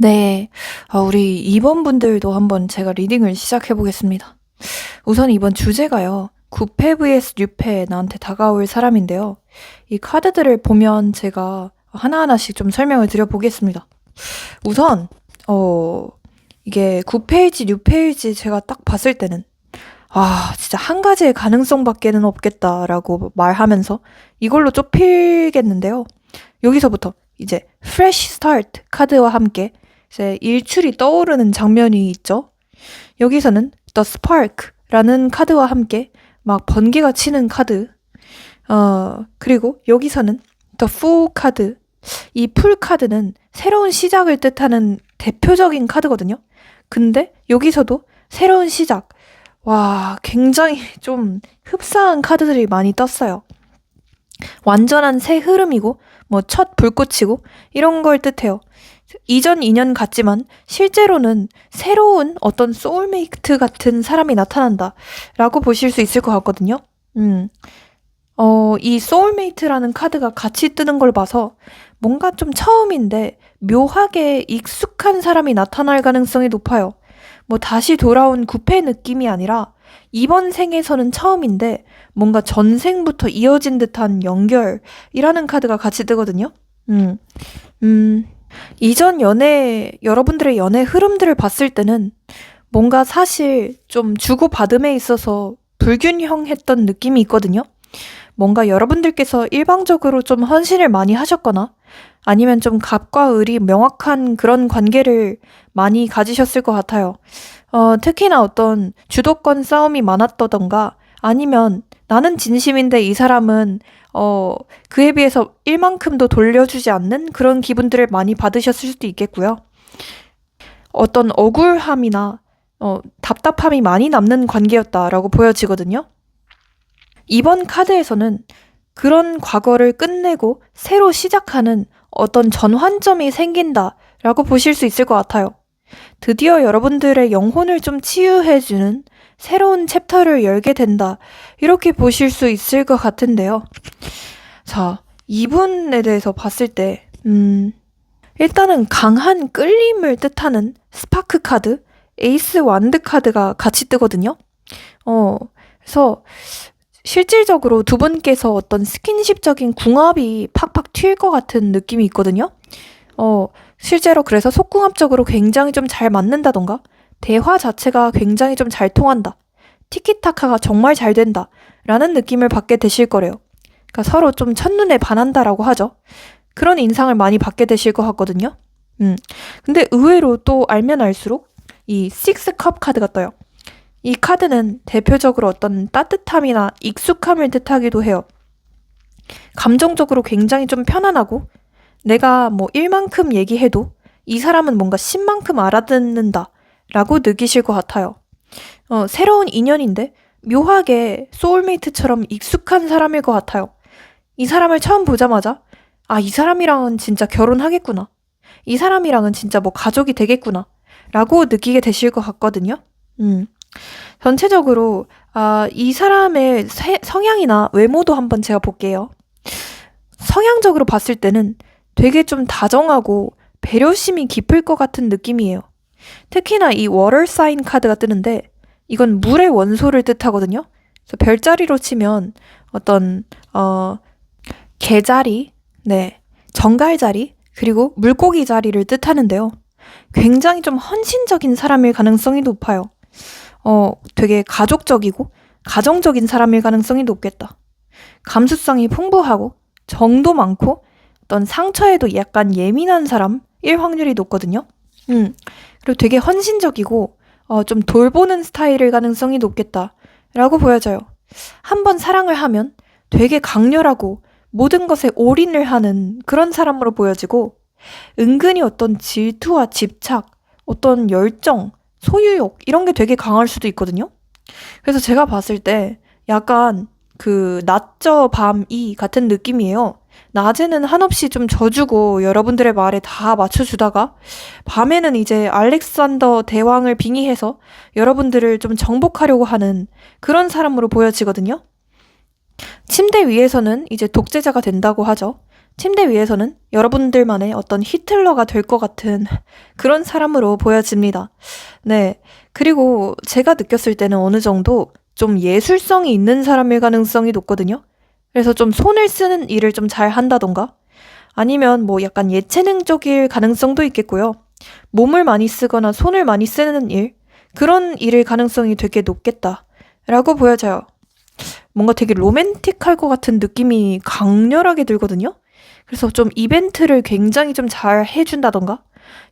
네. 우리 2번 분들도 한번 제가 리딩을 시작해 보겠습니다. 우선 이번 주제가요. 구패 vs 뉴패 나한테 다가올 사람인데요. 이 카드들을 보면 제가 하나하나씩 좀 설명을 드려 보겠습니다. 우선 이게 구패일지 뉴패일지 제가 딱 봤을 때는 진짜 한 가지의 가능성밖에는 없겠다라고 말하면서 이걸로 좁히겠는데요. 여기서부터 이제 Fresh Start 카드와 함께 이제 일출이 떠오르는 장면이 있죠. 여기서는 The Spark라는 카드와 함께 막 번개가 치는 카드. 그리고 여기서는 The Fool 카드. 이 풀 카드는 새로운 시작을 뜻하는 대표적인 카드거든요. 근데 여기서도 새로운 시작. 굉장히 좀 흡사한 카드들이 많이 떴어요. 완전한 새 흐름이고 첫 불꽃이고 이런 걸 뜻해요. 이전 인연 같지만 실제로는 새로운 어떤 소울메이트 같은 사람이 나타난다 라고 보실 수 있을 것 같거든요. 이 소울메이트라는 카드가 같이 뜨는 걸 봐서 뭔가 좀 처음인데 묘하게 익숙한 사람이 나타날 가능성이 높아요. 다시 돌아온 구패 느낌이 아니라 이번 생에서는 처음인데 뭔가 전생부터 이어진 듯한 연결이라는 카드가 같이 뜨거든요. 이전 여러분들의 연애 흐름들을 봤을 때는 뭔가 사실 좀 주고받음에 있어서 불균형했던 느낌이 있거든요. 뭔가 여러분들께서 일방적으로 좀 헌신을 많이 하셨거나 아니면 좀 갑과 을이 명확한 그런 관계를 많이 가지셨을 것 같아요. 특히나 어떤 주도권 싸움이 많았다던가 아니면 나는 진심인데 이 사람은 그에 비해서 1만큼도 돌려주지 않는 그런 기분들을 많이 받으셨을 수도 있겠고요. 어떤 억울함이나 답답함이 많이 남는 관계였다라고 보여지거든요. 이번 카드에서는 그런 과거를 끝내고 새로 시작하는 어떤 전환점이 생긴다라고 보실 수 있을 것 같아요. 드디어 여러분들의 영혼을 좀 치유해주는 새로운 챕터를 열게 된다. 이렇게 보실 수 있을 것 같은데요. 자, 이분에 대해서 봤을 때 일단은 강한 끌림을 뜻하는 스파크 카드, 에이스 완드 카드가 같이 뜨거든요. 그래서 실질적으로 두 분께서 어떤 스킨십적인 궁합이 팍팍 튈 것 같은 느낌이 있거든요. 실제로 그래서 속궁합적으로 굉장히 좀 잘 맞는다던가 대화 자체가 굉장히 좀 잘 통한다. 티키타카가 정말 잘 된다. 라는 느낌을 받게 되실 거래요. 그러니까 서로 좀 첫눈에 반한다라고 하죠. 그런 인상을 많이 받게 되실 것 같거든요. 근데 의외로 또 알면 알수록 이 식스컵 카드가 떠요. 이 카드는 대표적으로 어떤 따뜻함이나 익숙함을 뜻하기도 해요. 감정적으로 굉장히 좀 편안하고 내가 1만큼 얘기해도 이 사람은 뭔가 10만큼 알아듣는다 라고 느끼실 것 같아요. 새로운 인연인데 묘하게 소울메이트처럼 익숙한 사람일 것 같아요. 이 사람을 처음 보자마자 이 사람이랑은 진짜 결혼하겠구나. 이 사람이랑은 진짜 가족이 되겠구나 라고 느끼게 되실 것 같거든요. 전체적으로 이 사람의 성향이나 외모도 한번 제가 볼게요. 성향적으로 봤을 때는 되게 좀 다정하고 배려심이 깊을 것 같은 느낌이에요. 특히나 이 워터 사인 카드가 뜨는데 이건 물의 원소를 뜻하거든요. 그래서 별자리로 치면 어떤 개자리, 정갈자리, 그리고 물고기 자리를 뜻하는데요. 굉장히 좀 헌신적인 사람일 가능성이 높아요. 되게 가족적이고 가정적인 사람일 가능성이 높겠다. 감수성이 풍부하고 정도 많고 어떤 상처에도 약간 예민한 사람일 확률이 높거든요. 그리고 되게 헌신적이고 좀 돌보는 스타일일 가능성이 높겠다라고 보여져요. 한번 사랑을 하면 되게 강렬하고 모든 것에 올인을 하는 그런 사람으로 보여지고 은근히 어떤 질투와 집착, 어떤 열정, 소유욕 이런 게 되게 강할 수도 있거든요. 그래서 제가 봤을 때 약간 그 낮저 밤이 같은 느낌이에요. 낮에는 한없이 좀 져주고 여러분들의 말에 다 맞춰주다가 밤에는 이제 알렉산더 대왕을 빙의해서 여러분들을 좀 정복하려고 하는 그런 사람으로 보여지거든요. 침대 위에서는 이제 독재자가 된다고 하죠. 침대 위에서는 여러분들만의 어떤 히틀러가 될 것 같은 그런 사람으로 보여집니다. 네. 그리고 제가 느꼈을 때는 어느 정도 좀 예술성이 있는 사람일 가능성이 높거든요. 그래서 좀 손을 쓰는 일을 좀 잘 한다던가 아니면 뭐 약간 예체능적일 가능성도 있겠고요. 몸을 많이 쓰거나 손을 많이 쓰는 일, 그런 일일 가능성이 되게 높겠다라고 보여져요. 뭔가 되게 로맨틱할 것 같은 느낌이 강렬하게 들거든요. 그래서 좀 이벤트를 굉장히 좀 잘 해준다던가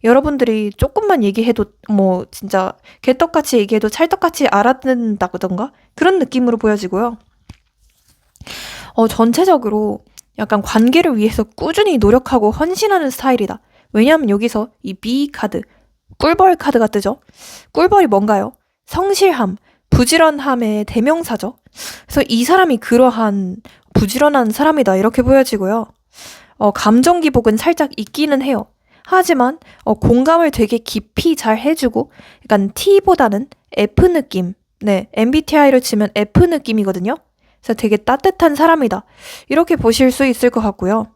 여러분들이 조금만 얘기해도 뭐 진짜 개떡같이 얘기해도 찰떡같이 알아듣는다던가 그런 느낌으로 보여지고요. 전체적으로 약간 관계를 위해서 꾸준히 노력하고 헌신하는 스타일이다. 왜냐하면 여기서 이 B 카드, 꿀벌 카드가 뜨죠. 꿀벌이 뭔가요? 성실함, 부지런함의 대명사죠. 그래서 이 사람이 그러한 부지런한 사람이다 이렇게 보여지고요. 감정 기복은 살짝 있기는 해요. 하지만 공감을 되게 깊이 잘 해주고 약간 T보다는 F 느낌. 네, MBTI를 치면 F 느낌이거든요. 그래서 되게 따뜻한 사람이다. 이렇게 보실 수 있을 것 같고요.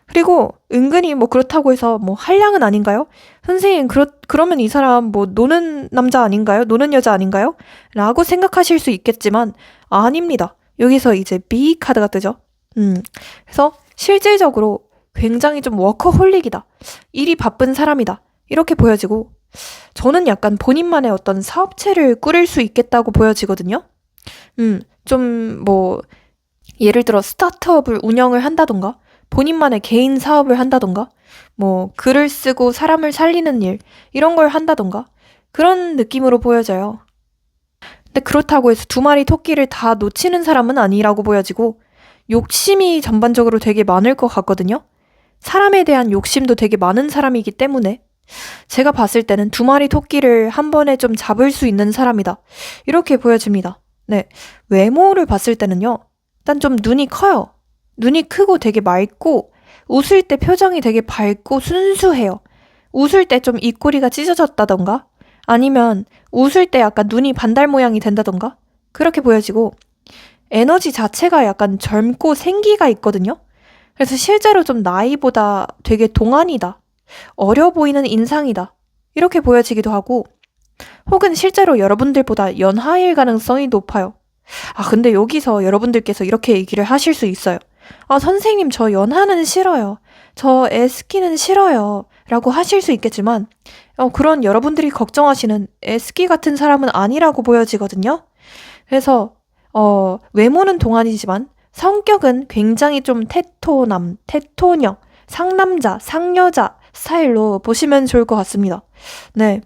그리고 은근히 뭐 그렇다고 해서 뭐 한량은 아닌가요? 선생님, 그러면 이 사람 뭐 노는 남자 아닌가요? 노는 여자 아닌가요? 라고 생각하실 수 있겠지만 아닙니다. 여기서 이제 B 카드가 뜨죠. 그래서 실질적으로 굉장히 좀 워커홀릭이다. 일이 바쁜 사람이다. 이렇게 보여지고 저는 약간 본인만의 어떤 사업체를 꾸릴 수 있겠다고 보여지거든요. 좀 뭐 예를 들어 스타트업을 운영을 한다던가 본인만의 개인 사업을 한다던가 뭐 글을 쓰고 사람을 살리는 일 이런 걸 한다던가 그런 느낌으로 보여져요. 근데 그렇다고 해서 두 마리 토끼를 다 놓치는 사람은 아니라고 보여지고 욕심이 전반적으로 되게 많을 것 같거든요. 사람에 대한 욕심도 되게 많은 사람이기 때문에 제가 봤을 때는 두 마리 토끼를 한 번에 좀 잡을 수 있는 사람이다. 이렇게 보여집니다. 네. 외모를 봤을 때는요. 일단 좀 눈이 커요. 눈이 크고 되게 맑고 웃을 때 표정이 되게 밝고 순수해요. 웃을 때 좀 입꼬리가 찢어졌다던가 아니면 웃을 때 약간 눈이 반달 모양이 된다던가 그렇게 보여지고 에너지 자체가 약간 젊고 생기가 있거든요. 그래서 실제로 좀 나이보다 되게 동안이다. 어려 보이는 인상이다. 이렇게 보여지기도 하고 혹은 실제로 여러분들보다 연하일 가능성이 높아요. 근데 여기서 여러분들께서 이렇게 얘기를 하실 수 있어요. 선생님, 저 연하는 싫어요. 저 S키는 싫어요. 라고 하실 수 있겠지만, 그런 여러분들이 걱정하시는 S키 같은 사람은 아니라고 보여지거든요. 그래서, 외모는 동안이지만, 성격은 굉장히 좀 테토남, 테토녀, 상남자, 상여자 스타일로 보시면 좋을 것 같습니다. 네.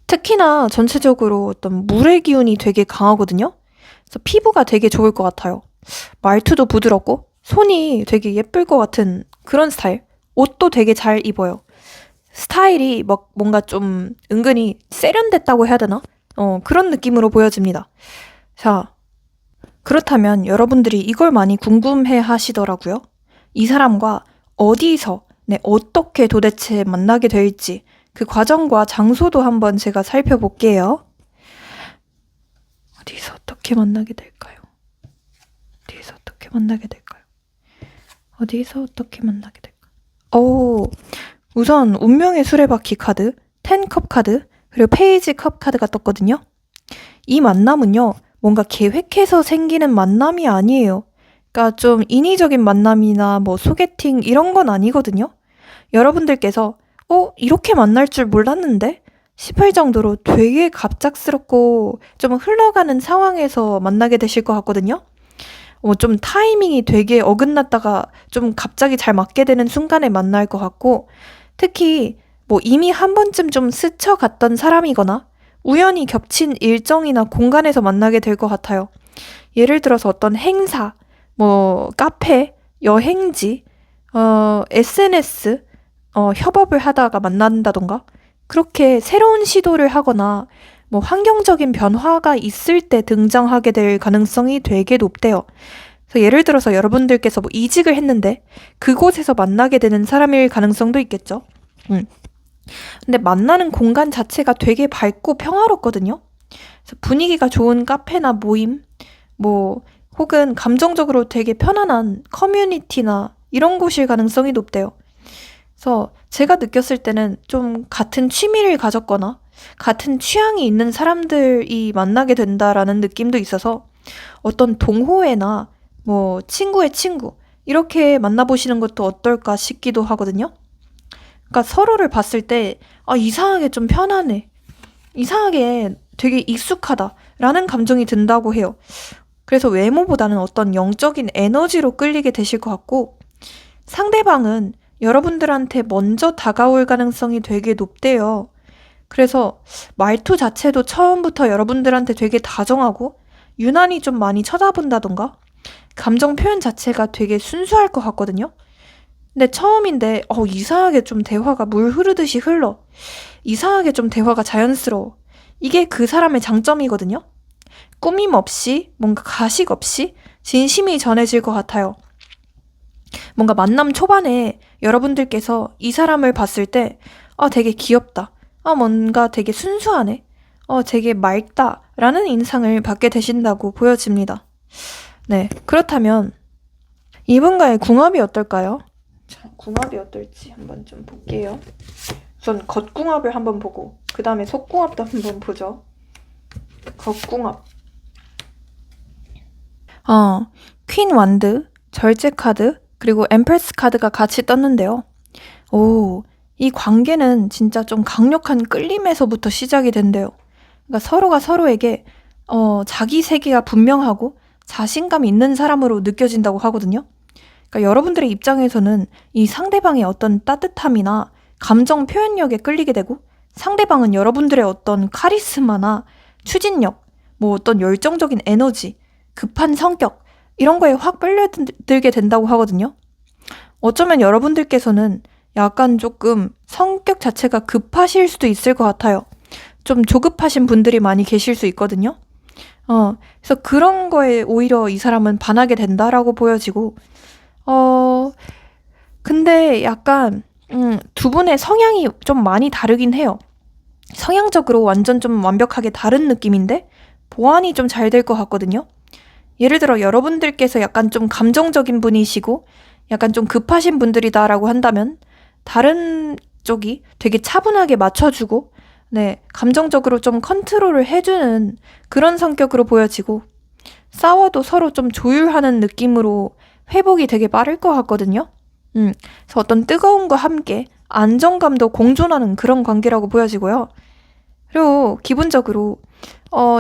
특히나 전체적으로 어떤 물의 기운이 되게 강하거든요. 그래서 피부가 되게 좋을 것 같아요. 말투도 부드럽고 손이 되게 예쁠 것 같은 그런 스타일. 옷도 되게 잘 입어요. 스타일이 막 뭔가 좀 은근히 세련됐다고 해야 되나? 그런 느낌으로 보여집니다. 자, 그렇다면 여러분들이 이걸 많이 궁금해 하시더라고요. 이 사람과 어디서, 어떻게 도대체 만나게 될지 그 과정과 장소도 한번 제가 살펴볼게요. 어디서 어떻게 만나게 될까요? 어디서 어떻게 만나게 될까요? 어디서 어떻게 만나게 될까요? 우선 운명의 수레바퀴 카드, 10컵 카드, 그리고 페이지 컵 카드가 떴거든요. 이 만남은요, 뭔가 계획해서 생기는 만남이 아니에요. 그러니까 좀 인위적인 만남이나 뭐 소개팅 이런 건 아니거든요. 여러분들께서 이렇게 만날 줄 몰랐는데? 싶을 정도로 되게 갑작스럽고 좀 흘러가는 상황에서 만나게 되실 것 같거든요. 좀 타이밍이 되게 어긋났다가 좀 갑자기 잘 맞게 되는 순간에 만날 것 같고 특히 뭐 이미 한 번쯤 좀 스쳐갔던 사람이거나 우연히 겹친 일정이나 공간에서 만나게 될 것 같아요. 예를 들어서 어떤 행사, 뭐 카페, 여행지, SNS, 협업을 하다가 만난다던가 그렇게 새로운 시도를 하거나 뭐 환경적인 변화가 있을 때 등장하게 될 가능성이 되게 높대요. 그래서 예를 들어서 여러분들께서 뭐 이직을 했는데 그곳에서 만나게 되는 사람일 가능성도 있겠죠. 근데 만나는 공간 자체가 되게 밝고 평화롭거든요. 그래서 분위기가 좋은 카페나 모임, 뭐 혹은 감정적으로 되게 편안한 커뮤니티나 이런 곳일 가능성이 높대요. 그래서 제가 느꼈을 때는 좀 같은 취미를 가졌거나 같은 취향이 있는 사람들이 만나게 된다라는 느낌도 있어서 어떤 동호회나 뭐 친구의 친구 이렇게 만나보시는 것도 어떨까 싶기도 하거든요. 그러니까 서로를 봤을 때 이상하게 좀 편안해. 이상하게 되게 익숙하다라는 감정이 든다고 해요. 그래서 외모보다는 어떤 영적인 에너지로 끌리게 되실 것 같고 상대방은 여러분들한테 먼저 다가올 가능성이 되게 높대요. 그래서 말투 자체도 처음부터 여러분들한테 되게 다정하고 유난히 좀 많이 쳐다본다던가 감정 표현 자체가 되게 순수할 것 같거든요. 근데 처음인데 이상하게 좀 대화가 물 흐르듯이 흘러. 이상하게 좀 대화가 자연스러워. 이게 그 사람의 장점이거든요. 꾸밈 없이 뭔가 가식 없이 진심이 전해질 것 같아요. 뭔가 만남 초반에 여러분들께서 이 사람을 봤을 때 되게 귀엽다. 뭔가 되게 순수하네. 되게 맑다. 라는 인상을 받게 되신다고 보여집니다. 네, 그렇다면 이분과의 궁합이 어떨까요? 자, 궁합이 어떨지 한번 좀 볼게요. 우선 겉궁합을 한번 보고 그 다음에 속궁합도 한번 보죠. 겉궁합. 퀸 완드, 절제 카드, 그리고 엠프레스 카드가 같이 떴는데요. 이 관계는 진짜 좀 강력한 끌림에서부터 시작이 된대요. 그러니까 서로가 서로에게 자기 세계가 분명하고 자신감 있는 사람으로 느껴진다고 하거든요. 그러니까 여러분들의 입장에서는 이 상대방의 어떤 따뜻함이나 감정 표현력에 끌리게 되고 상대방은 여러분들의 어떤 카리스마나 추진력, 뭐 어떤 열정적인 에너지, 급한 성격 이런 거에 확 끌려들게 된다고 하거든요. 어쩌면 여러분들께서는 약간 조금 성격 자체가 급하실 수도 있을 것 같아요. 좀 조급하신 분들이 많이 계실 수 있거든요. 그래서 그런 거에 오히려 이 사람은 반하게 된다라고 보여지고 근데 약간 두 분의 성향이 좀 많이 다르긴 해요. 성향적으로 완전 좀 완벽하게 다른 느낌인데 보완이 좀 잘 될 것 같거든요. 예를 들어 여러분들께서 약간 좀 감정적인 분이시고 약간 좀 급하신 분들이다라고 한다면 다른 쪽이 되게 차분하게 맞춰주고 네, 감정적으로 좀 컨트롤을 해주는 그런 성격으로 보여지고 싸워도 서로 좀 조율하는 느낌으로 회복이 되게 빠를 것 같거든요. 그래서 어떤 뜨거움과 함께 안정감도 공존하는 그런 관계라고 보여지고요. 그리고 기본적으로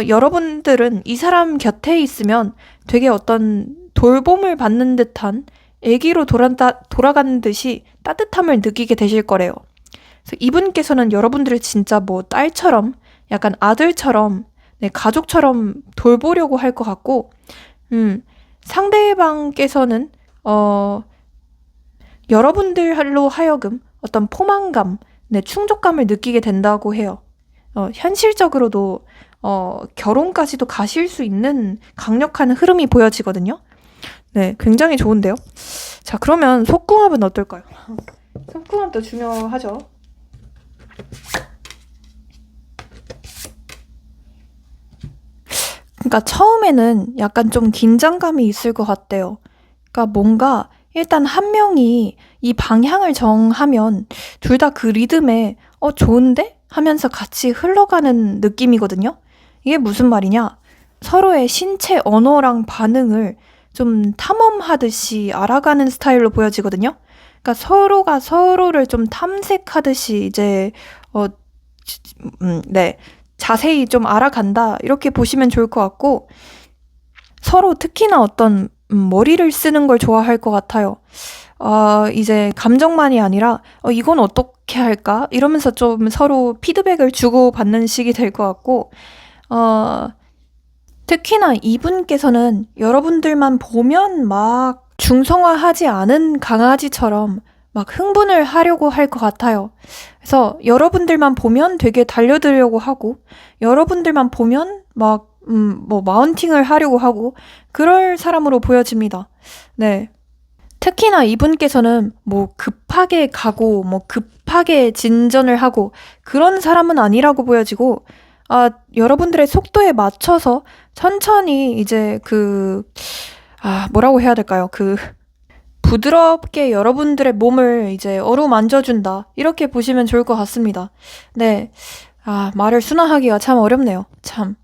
여러분들은 이 사람 곁에 있으면 되게 어떤 돌봄을 받는 듯한 아기로 돌아가는 듯이 따뜻함을 느끼게 되실 거래요. 그래서 이분께서는 여러분들을 진짜 뭐 딸처럼 약간 아들처럼 네, 가족처럼 돌보려고 할 것 같고 상대방께서는 여러분들로 하여금 어떤 포만감, 네, 충족감을 느끼게 된다고 해요. 현실적으로도 결혼까지도 가실 수 있는 강력한 흐름이 보여지거든요. 네, 굉장히 좋은데요. 자, 그러면 속궁합은 어떨까요? 속궁합도 중요하죠. 그러니까 처음에는 약간 좀 긴장감이 있을 것 같대요. 그러니까 뭔가 일단 한 명이 이 방향을 정하면 둘 다 그 리듬에 좋은데? 하면서 같이 흘러가는 느낌이거든요. 이게 무슨 말이냐? 서로의 신체 언어랑 반응을 좀 탐험하듯이 알아가는 스타일로 보여지거든요. 그러니까 서로가 서로를 좀 탐색하듯이 이제 네, 자세히 좀 알아간다 이렇게 보시면 좋을 것 같고 서로 특히나 어떤 머리를 쓰는 걸 좋아할 것 같아요. 이제 감정만이 아니라 이건 어떻게 할까? 이러면서 좀 서로 피드백을 주고받는 식이 될 것 같고 특히나 이분께서는 여러분들만 보면 막 중성화하지 않은 강아지처럼 막 흥분을 하려고 할 것 같아요. 그래서 여러분들만 보면 되게 달려들려고 하고 여러분들만 보면 막 뭐 마운팅을 하려고 하고 그럴 사람으로 보여집니다. 네. 특히나 이분께서는 뭐 급하게 가고 뭐 급하게 진전을 하고 그런 사람은 아니라고 보여지고 여러분들의 속도에 맞춰서 천천히 이제 뭐라고 해야 될까요? 부드럽게 여러분들의 몸을 이제 어루만져준다. 이렇게 보시면 좋을 것 같습니다. 네. 말을 순화하기가 참 어렵네요. 참.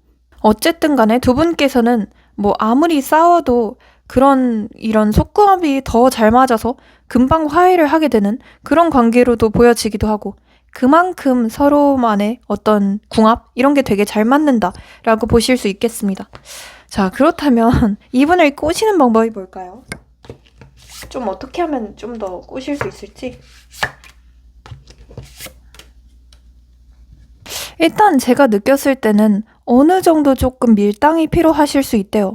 어쨌든 간에 두 분께서는 뭐 아무리 싸워도 이런 속궁합이 더 잘 맞아서 금방 화해를 하게 되는 그런 관계로도 보여지기도 하고, 그만큼 서로만의 어떤 궁합? 이런 게 되게 잘 맞는다라고 보실 수 있겠습니다. 자, 그렇다면 이분을 꼬시는 방법이 뭘까요? 좀 어떻게 하면 좀 더 꼬실 수 있을지? 일단 제가 느꼈을 때는 어느 정도 조금 밀당이 필요하실 수 있대요.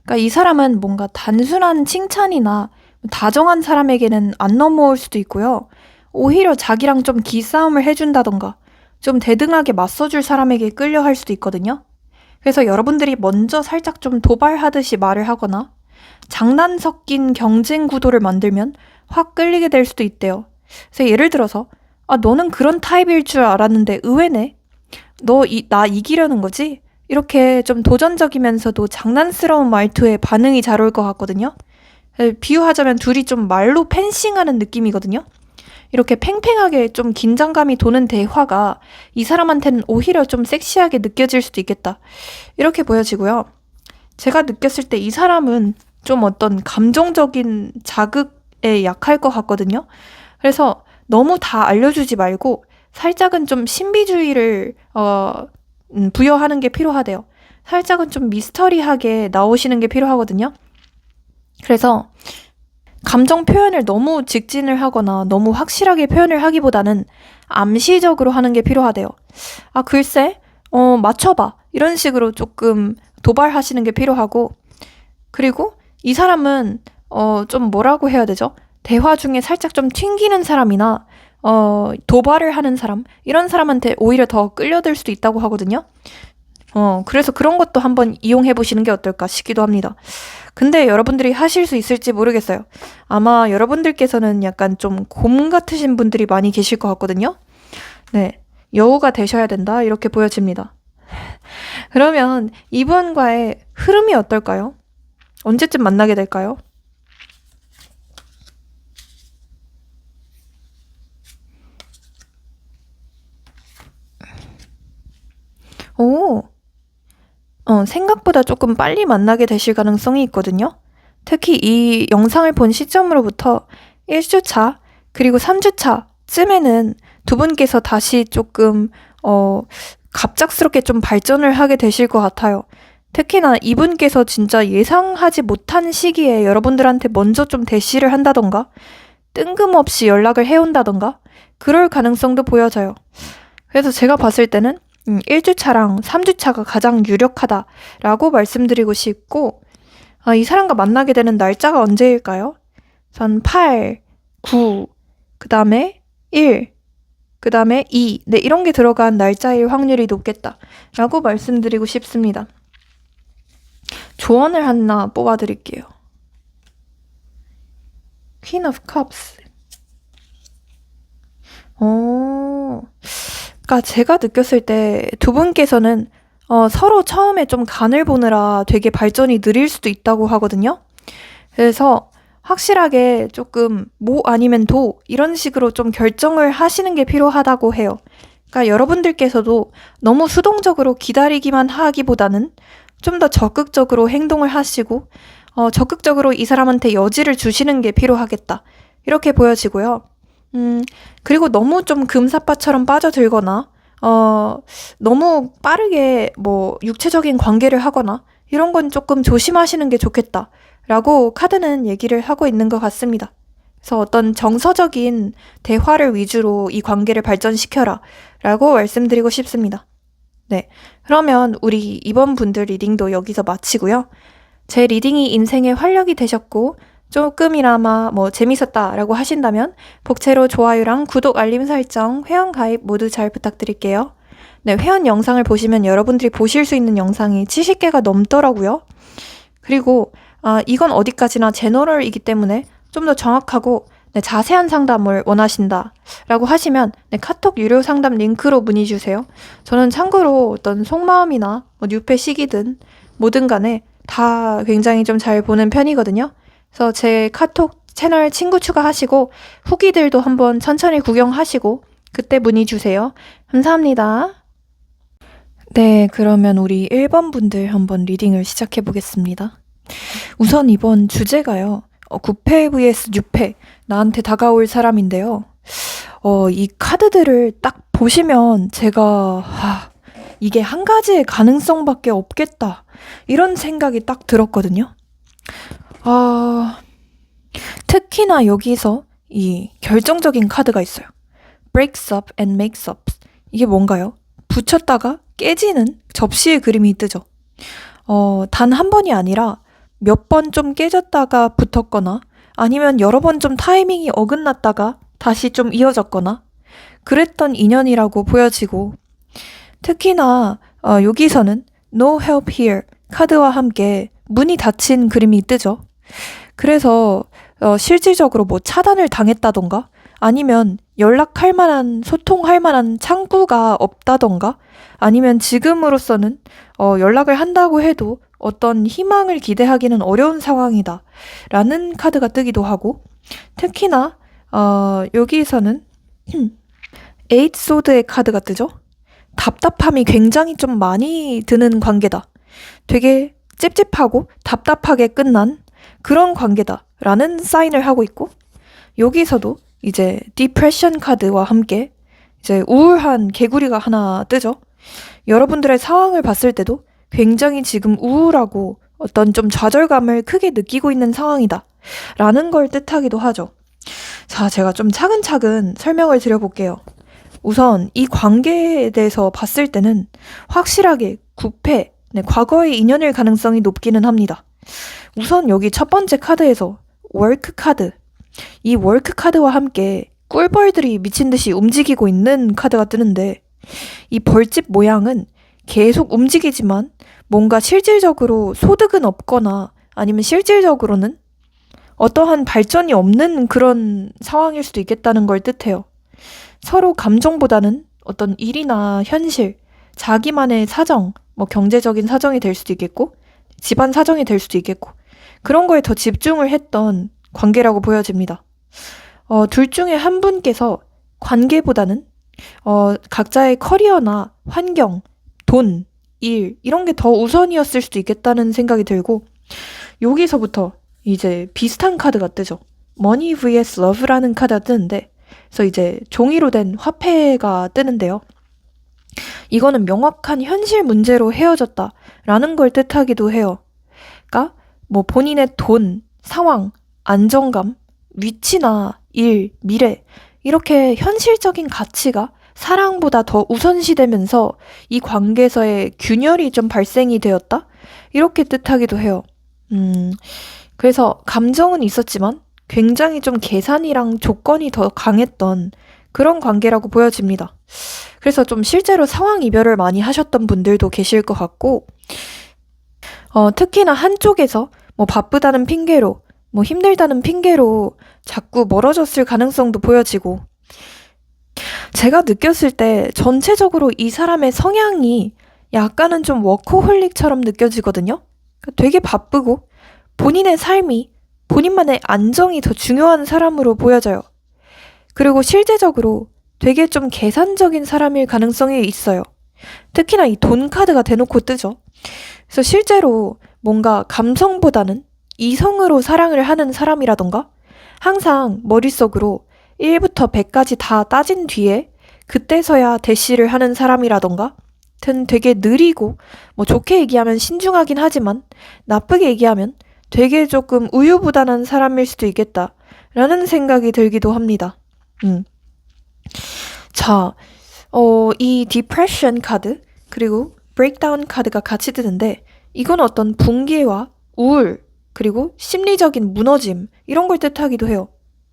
그러니까 이 사람은 뭔가 단순한 칭찬이나 다정한 사람에게는 안 넘어올 수도 있고요. 오히려 자기랑 좀 기싸움을 해준다던가 좀 대등하게 맞서줄 사람에게 끌려할 수도 있거든요. 그래서 여러분들이 먼저 살짝 좀 도발하듯이 말을 하거나 장난 섞인 경쟁 구도를 만들면 확 끌리게 될 수도 있대요. 그래서 예를 들어서 너는 그런 타입일 줄 알았는데 의외네. 나 이기려는 거지? 이렇게 좀 도전적이면서도 장난스러운 말투에 반응이 잘 올 것 같거든요. 비유하자면 둘이 좀 말로 펜싱하는 느낌이거든요. 이렇게 팽팽하게 좀 긴장감이 도는 대화가 이 사람한테는 오히려 좀 섹시하게 느껴질 수도 있겠다. 이렇게 보여지고요. 제가 느꼈을 때 이 사람은 좀 어떤 감정적인 자극에 약할 것 같거든요. 그래서 너무 다 알려주지 말고 살짝은 좀 신비주의를 부여하는 게 필요하대요. 살짝은 좀 미스터리하게 나오시는 게 필요하거든요. 그래서 감정 표현을 너무 직진을 하거나 너무 확실하게 표현을 하기보다는 암시적으로 하는 게 필요하대요. 글쎄, 맞춰봐. 이런 식으로 조금 도발하시는 게 필요하고, 그리고 이 사람은 좀 뭐라고 해야 되죠? 대화 중에 살짝 좀 튕기는 사람이나 도발을 하는 사람, 이런 사람한테 오히려 더 끌려들 수도 있다고 하거든요. 그래서 그런 것도 한번 이용해 보시는 게 어떨까 싶기도 합니다. 근데 여러분들이 하실 수 있을지 모르겠어요. 아마 여러분들께서는 약간 좀 곰 같으신 분들이 많이 계실 것 같거든요. 네, 여우가 되셔야 된다 이렇게 보여집니다. 그러면 이분과의 흐름이 어떨까요? 언제쯤 만나게 될까요? 생각보다 조금 빨리 만나게 되실 가능성이 있거든요. 특히 이 영상을 본 시점으로부터 1주차 그리고 3주차 쯤에는 두 분께서 다시 조금 갑작스럽게 좀 발전을 하게 되실 것 같아요. 특히나 이분께서 진짜 예상하지 못한 시기에 여러분들한테 먼저 좀 대시를 한다던가 뜬금없이 연락을 해온다던가 그럴 가능성도 보여져요. 그래서 제가 봤을 때는 1주차랑 3주차가 가장 유력하다라고 말씀드리고 싶고, 이 사람과 만나게 되는 날짜가 언제일까요? 전 8, 9, 그 다음에 1, 그 다음에 2, 네, 이런 게 들어간 날짜일 확률이 높겠다라고 말씀드리고 싶습니다. 조언을 하나 뽑아드릴게요. Queen of Cups. 그러니까 제가 느꼈을 때 두 분께서는 서로 처음에 좀 간을 보느라 되게 발전이 느릴 수도 있다고 하거든요. 그래서 확실하게 조금 모 아니면 도 이런 식으로 좀 결정을 하시는 게 필요하다고 해요. 그러니까 여러분들께서도 너무 수동적으로 기다리기만 하기보다는 좀 더 적극적으로 행동을 하시고 적극적으로 이 사람한테 여지를 주시는 게 필요하겠다. 이렇게 보여지고요. 그리고 너무 좀 금사빠처럼 빠져들거나 너무 빠르게 뭐 육체적인 관계를 하거나 이런 건 조금 조심하시는 게 좋겠다 라고 카드는 얘기를 하고 있는 것 같습니다. 그래서 어떤 정서적인 대화를 위주로 이 관계를 발전시켜라 라고 말씀드리고 싶습니다. 네, 그러면 우리 이번 분들 리딩도 여기서 마치고요. 제 리딩이 인생의 활력이 되셨고 조금이나마 재밌었다라고 하신다면 복채로 좋아요랑 구독, 알림 설정, 회원 가입 모두 잘 부탁드릴게요. 네, 회원 영상을 보시면 여러분들이 보실 수 있는 영상이 70개가 넘더라고요. 그리고 이건 어디까지나 제너럴이기 때문에 좀 더 정확하고 네, 자세한 상담을 원하신다 라고 하시면 네, 카톡 유료 상담 링크로 문의 주세요. 저는 참고로 어떤 속마음이나 뭐 뉴페 시기든 뭐든 간에 다 굉장히 좀 잘 보는 편이거든요. 그래서 제 카톡 채널 친구 추가하시고 후기들도 한번 천천히 구경하시고 그때 문의 주세요. 감사합니다. 네, 그러면 우리 1번 분들 한번 리딩을 시작해 보겠습니다. 우선 이번 주제가요. 9패 vs 6패, 나한테 다가올 사람인데요. 이 카드들을 딱 보시면 제가 이게 한 가지의 가능성밖에 없겠다. 이런 생각이 딱 들었거든요. 특히나 여기서 이 결정적인 카드가 있어요. breaks up and makes up. 이게 뭔가요? 붙였다가 깨지는 접시의 그림이 뜨죠. 단 한 번이 아니라 몇 번 좀 깨졌다가 붙었거나 아니면 여러 번 좀 타이밍이 어긋났다가 다시 좀 이어졌거나 그랬던 인연이라고 보여지고 특히나 여기서는 no help here 카드와 함께 문이 닫힌 그림이 뜨죠. 그래서 실질적으로 뭐 차단을 당했다던가 아니면 연락할 만한 소통할 만한 창구가 없다던가 아니면 지금으로서는 연락을 한다고 해도 어떤 희망을 기대하기는 어려운 상황이다 라는 카드가 뜨기도 하고 특히나 여기서는 에잇 소드의 카드가 뜨죠. 답답함이 굉장히 좀 많이 드는 관계다. 되게 찝찝하고 답답하게 끝난 그런 관계다 라는 사인을 하고 있고 여기서도 이제 디프레션 카드와 함께 이제 우울한 개구리가 하나 뜨죠. 여러분들의 상황을 봤을 때도 굉장히 지금 우울하고 어떤 좀 좌절감을 크게 느끼고 있는 상황이다 라는 걸 뜻하기도 하죠. 자, 제가 좀 차근차근 설명을 드려볼게요. 우선 이 관계에 대해서 봤을 때는 확실하게 9패, 과거의 인연일 가능성이 높기는 합니다. 우선 여기 첫 번째 카드에서 월크 카드, 이 월크 카드와 함께 꿀벌들이 미친 듯이 움직이고 있는 카드가 뜨는데 이 벌집 모양은 계속 움직이지만 뭔가 실질적으로 소득은 없거나 아니면 실질적으로는 어떠한 발전이 없는 그런 상황일 수도 있겠다는 걸 뜻해요. 서로 감정보다는 어떤 일이나 현실, 자기만의 사정, 뭐 경제적인 사정이 될 수도 있겠고 집안 사정이 될 수도 있겠고 그런 거에 더 집중을 했던 관계라고 보여집니다. 둘 중에 한 분께서 관계보다는 각자의 커리어나 환경, 돈, 일 이런 게 더 우선이었을 수도 있겠다는 생각이 들고 여기서부터 이제 비슷한 카드가 뜨죠. Money vs Love라는 카드가 뜨는데 그래서 이제 종이로 된 화폐가 뜨는데요. 이거는 명확한 현실 문제로 헤어졌다라는 걸 뜻하기도 해요. 그러니까 뭐 본인의 돈, 상황, 안정감, 위치나 일, 미래 이렇게 현실적인 가치가 사랑보다 더 우선시되면서 이 관계에서의 균열이 좀 발생이 되었다? 이렇게 뜻하기도 해요. 그래서 감정은 있었지만 굉장히 좀 계산이랑 조건이 더 강했던 그런 관계라고 보여집니다. 그래서 좀 실제로 상황 이별을 많이 하셨던 분들도 계실 것 같고 특히나 한쪽에서 뭐 바쁘다는 핑계로 뭐 힘들다는 핑계로 자꾸 멀어졌을 가능성도 보여지고 제가 느꼈을 때 전체적으로 이 사람의 성향이 약간은 좀 워커홀릭처럼 느껴지거든요. 되게 바쁘고 본인의 삶이 본인만의 안정이 더 중요한 사람으로 보여져요. 그리고 실제적으로 되게 좀 계산적인 사람일 가능성이 있어요. 특히나 이 돈 카드가 대놓고 뜨죠. 그래서 실제로 뭔가 감성보다는 이성으로 사랑을 하는 사람이라던가 항상 머릿속으로 1부터 100까지 다 따진 뒤에 그때서야 대시를 하는 사람이라던가 되게 느리고 뭐 좋게 얘기하면 신중하긴 하지만 나쁘게 얘기하면 되게 조금 우유부단한 사람일 수도 있겠다라는 생각이 들기도 합니다. 자, 이 디프레션 카드 그리고 브레이크다운 카드가 같이 뜨는데 이건 어떤 붕괴와 우울 그리고 심리적인 무너짐 이런 걸 뜻하기도 해요.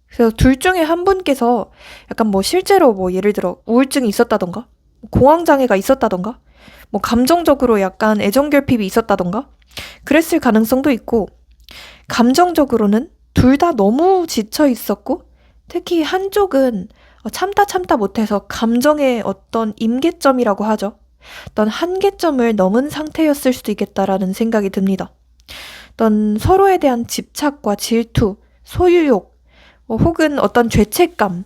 그래서 둘 중에 한 분께서 약간 뭐 실제로 뭐 예를 들어 우울증이 있었다던가 공황장애가 있었다던가 뭐 감정적으로 약간 애정결핍이 있었다던가 그랬을 가능성도 있고 감정적으로는 둘 다 너무 지쳐 있었고 특히 한쪽은 참다 참다 못해서 감정의 어떤 임계점이라고 하죠. 어떤 한계점을 넘은 상태였을 수도 있겠다라는 생각이 듭니다. 어떤 서로에 대한 집착과 질투, 소유욕, 혹은 어떤 죄책감,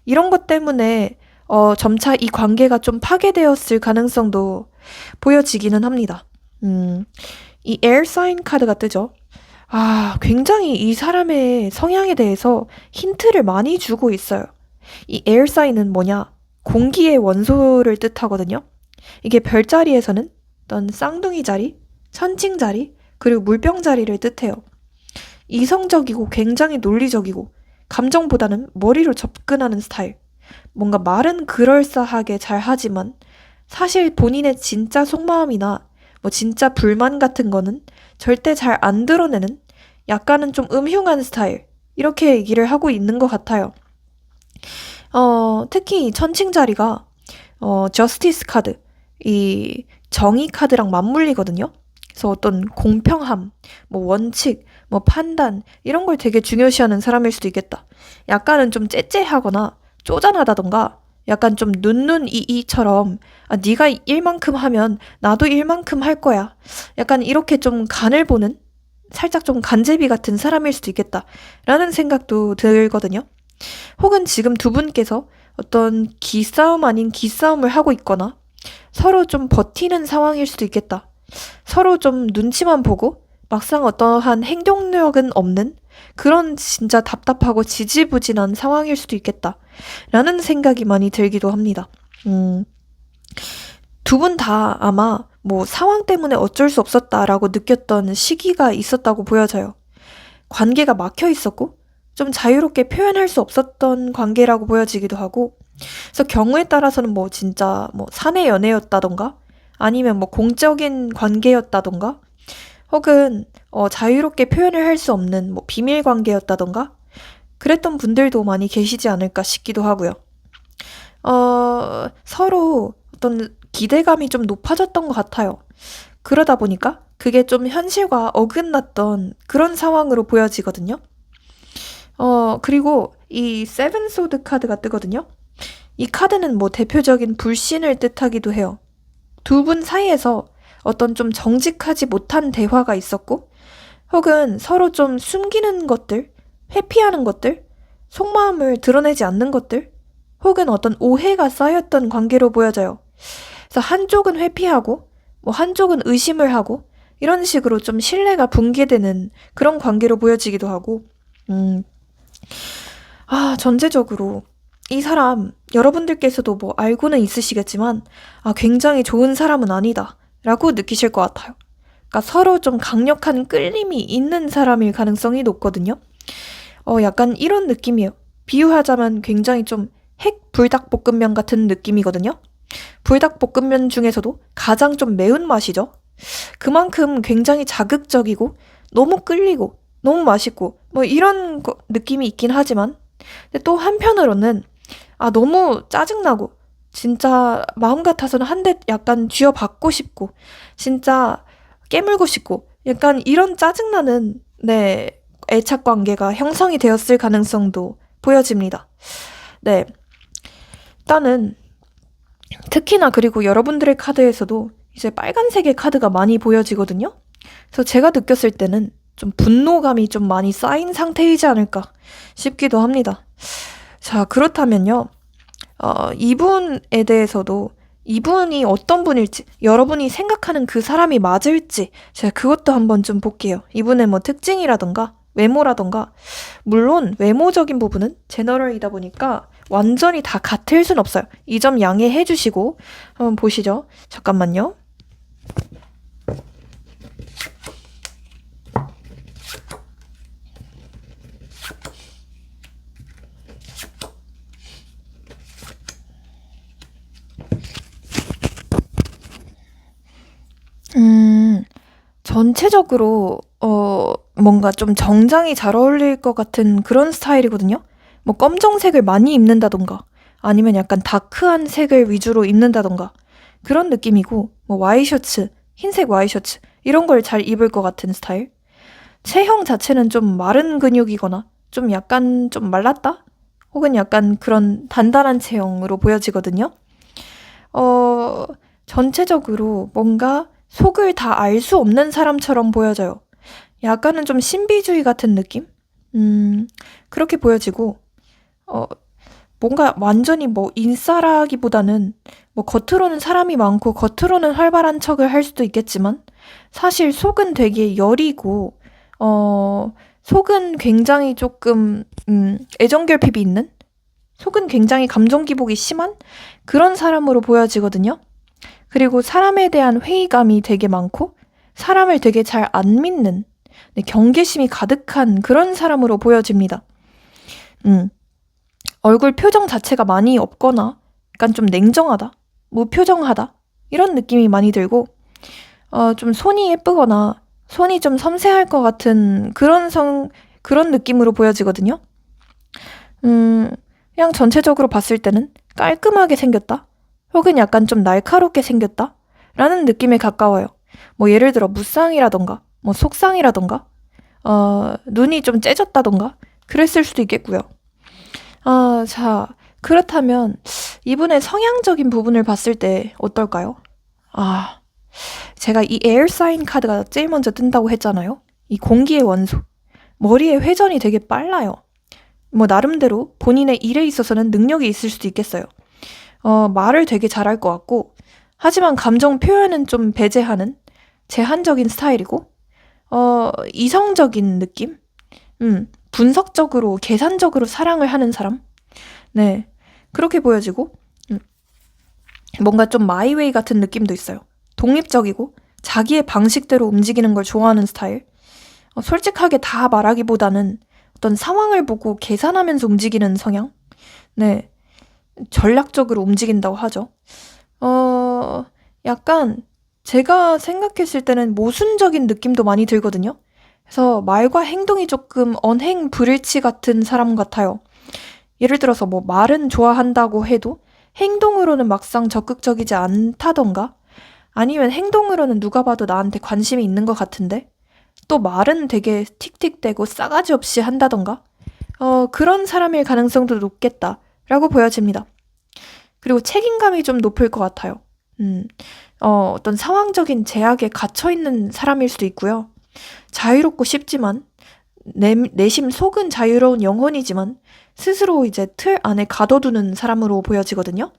이런 것 때문에 점차 이 관계가 좀 파괴되었을 가능성도 보여지기는 합니다. 이 에어 사인 카드가 뜨죠. 굉장히 이 사람의 성향에 대해서 힌트를 많이 주고 있어요. 이 에어 사인은 뭐냐? 공기의 원소를 뜻하거든요. 이게 별자리에서는 어떤 쌍둥이 자리, 천칭 자리, 그리고 물병 자리를 뜻해요. 이성적이고 굉장히 논리적이고 감정보다는 머리로 접근하는 스타일. 뭔가 말은 그럴싸하게 잘 하지만 사실 본인의 진짜 속마음이나 뭐 진짜 불만 같은 거는 절대 잘 안 드러내는 약간은 좀 음흉한 스타일. 이렇게 얘기를 하고 있는 것 같아요. 특히 이 천칭 자리가 저스티스 카드, 이 정의 카드랑 맞물리거든요. 그래서 어떤 공평함, 뭐 원칙, 뭐 판단 이런 걸 되게 중요시하는 사람일 수도 있겠다. 약간은 좀 째째하거나 쪼잔하다던가 약간 좀 눈눈이이처럼 네가 일만큼 하면 나도 일만큼 할 거야. 약간 이렇게 좀 간을 보는 살짝 좀 간제비 같은 사람일 수도 있겠다 라는 생각도 들거든요. 혹은 지금 두 분께서 어떤 기싸움 아닌 기싸움을 하고 있거나 서로 좀 버티는 상황일 수도 있겠다. 서로 좀 눈치만 보고 막상 어떠한 행동력은 없는 그런 진짜 답답하고 지지부진한 상황일 수도 있겠다 라는 생각이 많이 들기도 합니다. 두 분 다 아마 뭐 상황 때문에 어쩔 수 없었다라고 느꼈던 시기가 있었다고 보여져요. 관계가 막혀 있었고 좀 자유롭게 표현할 수 없었던 관계라고 보여지기도 하고, 그래서 경우에 따라서는 뭐 진짜 뭐 사내 연애였다던가 아니면 뭐 공적인 관계였다던가 혹은 자유롭게 표현을 할 수 없는 뭐 비밀 관계였다던가 그랬던 분들도 많이 계시지 않을까 싶기도 하고요. 서로 어떤 기대감이 좀 높아졌던 것 같아요. 그러다 보니까 그게 좀 현실과 어긋났던 그런 상황으로 보여지거든요. 그리고 이 세븐 소드 카드가 뜨거든요. 이 카드는 뭐 대표적인 불신을 뜻하기도 해요. 두 분 사이에서 어떤 좀 정직하지 못한 대화가 있었고 혹은 서로 좀 숨기는 것들, 회피하는 것들, 속마음을 드러내지 않는 것들 혹은 어떤 오해가 쌓였던 관계로 보여져요. 그래서 한쪽은 회피하고 뭐 한쪽은 의심을 하고 이런 식으로 좀 신뢰가 붕괴되는 그런 관계로 보여지기도 하고 전체적으로 이 사람 여러분들께서도 뭐 알고는 있으시겠지만 굉장히 좋은 사람은 아니다 라고 느끼실 것 같아요. 그러니까 서로 좀 강력한 끌림이 있는 사람일 가능성이 높거든요. 약간 이런 느낌이에요. 비유하자면 굉장히 좀 핵 불닭볶음면 같은 느낌이거든요. 불닭볶음면 중에서도 가장 좀 매운맛이죠. 그만큼 굉장히 자극적이고 너무 끌리고 너무 맛있고 뭐 이런 느낌이 있긴 하지만 근데 또 한편으로는 너무 짜증나고 진짜 마음 같아서는 한 대 약간 쥐어박고 싶고 진짜 깨물고 싶고 약간 이런 짜증나는 애착 관계가 형성이 되었을 가능성도 보여집니다. 네. 일단은 특히나 그리고 여러분들의 카드에서도 이제 빨간색의 카드가 많이 보여지거든요. 그래서 제가 느꼈을 때는 좀 분노감이 좀 많이 쌓인 상태이지 않을까 싶기도 합니다. 자, 그렇다면요. 이분에 대해서도 이분이 어떤 분일지, 여러분이 생각하는 그 사람이 맞을지 제가 그것도 한번 좀 볼게요. 이분의 뭐 특징이라던가 외모라던가 물론 외모적인 부분은 제너럴이다 보니까 완전히 다 같을 순 없어요. 이 점 양해해 주시고 한번 보시죠. 잠깐만요. 전체적으로 뭔가 좀 정장이 잘 어울릴 것 같은 그런 스타일이거든요. 뭐 검정색을 많이 입는다던가 아니면 약간 다크한 색을 위주로 입는다던가 그런 느낌이고 뭐 와이셔츠, 흰색 와이셔츠 이런 걸 잘 입을 것 같은 스타일. 체형 자체는 좀 마른 근육이거나 좀 약간 좀 말랐다? 혹은 약간 그런 단단한 체형으로 보여지거든요. 어, 전체적으로 뭔가 속을 다 알 수 없는 사람처럼 보여져요. 약간은 좀 신비주의 같은 느낌? 그렇게 보여지고, 어, 뭔가 완전히 뭐 인싸라기보다는 뭐 겉으로는 사람이 많고 겉으로는 활발한 척을 할 수도 있겠지만 사실 속은 되게 여리고 속은 굉장히 조금 애정결핍이 있는 속은 굉장히 감정 기복이 심한 그런 사람으로 보여지거든요. 그리고 사람에 대한 회의감이 되게 많고 사람을 되게 잘 안 믿는 네, 경계심이 가득한 그런 사람으로 보여집니다. 음. 얼굴 표정 자체가 많이 없거나 약간 좀 냉정하다, 무표정하다 이런 느낌이 많이 들고 좀 손이 예쁘거나 손이 좀 섬세할 것 같은 그런 느낌으로 보여지거든요. 그냥 전체적으로 봤을 때는 깔끔하게 생겼다, 혹은 약간 좀 날카롭게 생겼다 라는 느낌에 가까워요. 뭐 예를 들어 무쌍이라던가 뭐 속쌍이라던가 눈이 좀 째졌다던가 그랬을 수도 있겠고요. 자, 그렇다면 이분의 성향적인 부분을 봤을 때 어떨까요? 아, 제가 이 에어사인 카드가 제일 먼저 뜬다고 했잖아요. 이 공기의 원소. 머리의 회전이 되게 빨라요. 뭐 나름대로 본인의 일에 있어서는 능력이 있을 수도 있겠어요. 말을 되게 잘할 것 같고, 하지만 감정 표현은 좀 배제하는 제한적인 스타일이고, 이성적인 느낌? 분석적으로, 계산적으로 사랑을 하는 사람? 네. 그렇게 보여지고, 뭔가 좀 마이웨이 같은 느낌도 있어요. 독립적이고, 자기의 방식대로 움직이는 걸 좋아하는 스타일. 솔직하게 다 말하기보다는 어떤 상황을 보고 계산하면서 움직이는 성향? 네. 전략적으로 움직인다고 하죠. 약간 제가 생각했을 때는 모순적인 느낌도 많이 들거든요. 그래서 말과 행동이 조금 언행 불일치 같은 사람 같아요. 예를 들어서 뭐 말은 좋아한다고 해도 행동으로는 막상 적극적이지 않다던가 아니면 행동으로는 누가 봐도 나한테 관심이 있는 것 같은데 또 말은 되게 틱틱대고 싸가지 없이 한다던가 그런 사람일 가능성도 높겠다라고 보여집니다. 그리고 책임감이 좀 높을 것 같아요. 어떤 상황적인 제약에 갇혀있는 사람일 수도 있고요. 자유롭고 쉽지만 내심 속은 자유로운 영혼이지만 스스로 이제 틀 안에 가둬두는 사람으로 보여지거든요.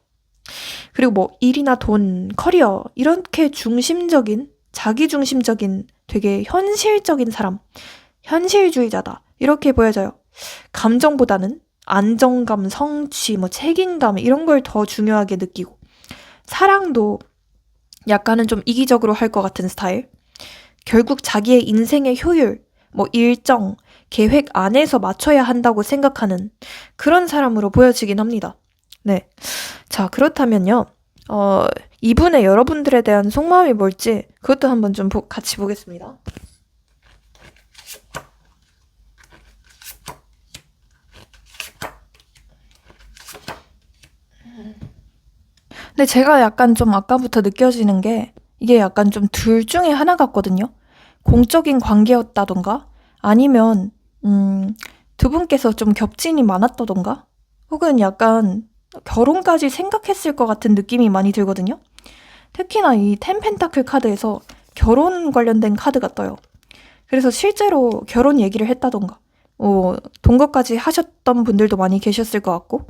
그리고 뭐 일이나 돈, 커리어 이렇게 중심적인 자기중심적인 되게 현실적인 사람, 현실주의자다 이렇게 보여져요. 감정보다는 안정감, 성취, 뭐 책임감 이런 걸 더 중요하게 느끼고 사랑도 약간은 좀 이기적으로 할 것 같은 스타일. 결국 자기의 인생의 효율, 뭐 일정, 계획 안에서 맞춰야 한다고 생각하는 그런 사람으로 보여지긴 합니다. 네. 자, 그렇다면요. 이분의 여러분들에 대한 속마음이 뭘지 그것도 한번 좀 같이 보겠습니다. 근데 제가 약간 좀 아까부터 느껴지는 게 이게 약간 좀 둘 중에 하나 같거든요. 공적인 관계였다던가 아니면 두 분께서 좀 겹친이 많았다던가 혹은 약간 결혼까지 생각했을 것 같은 느낌이 많이 들거든요. 특히나 이 텐펜타클 카드에서 결혼 관련된 카드가 떠요. 그래서 실제로 결혼 얘기를 했다던가 동거까지 하셨던 분들도 많이 계셨을 것 같고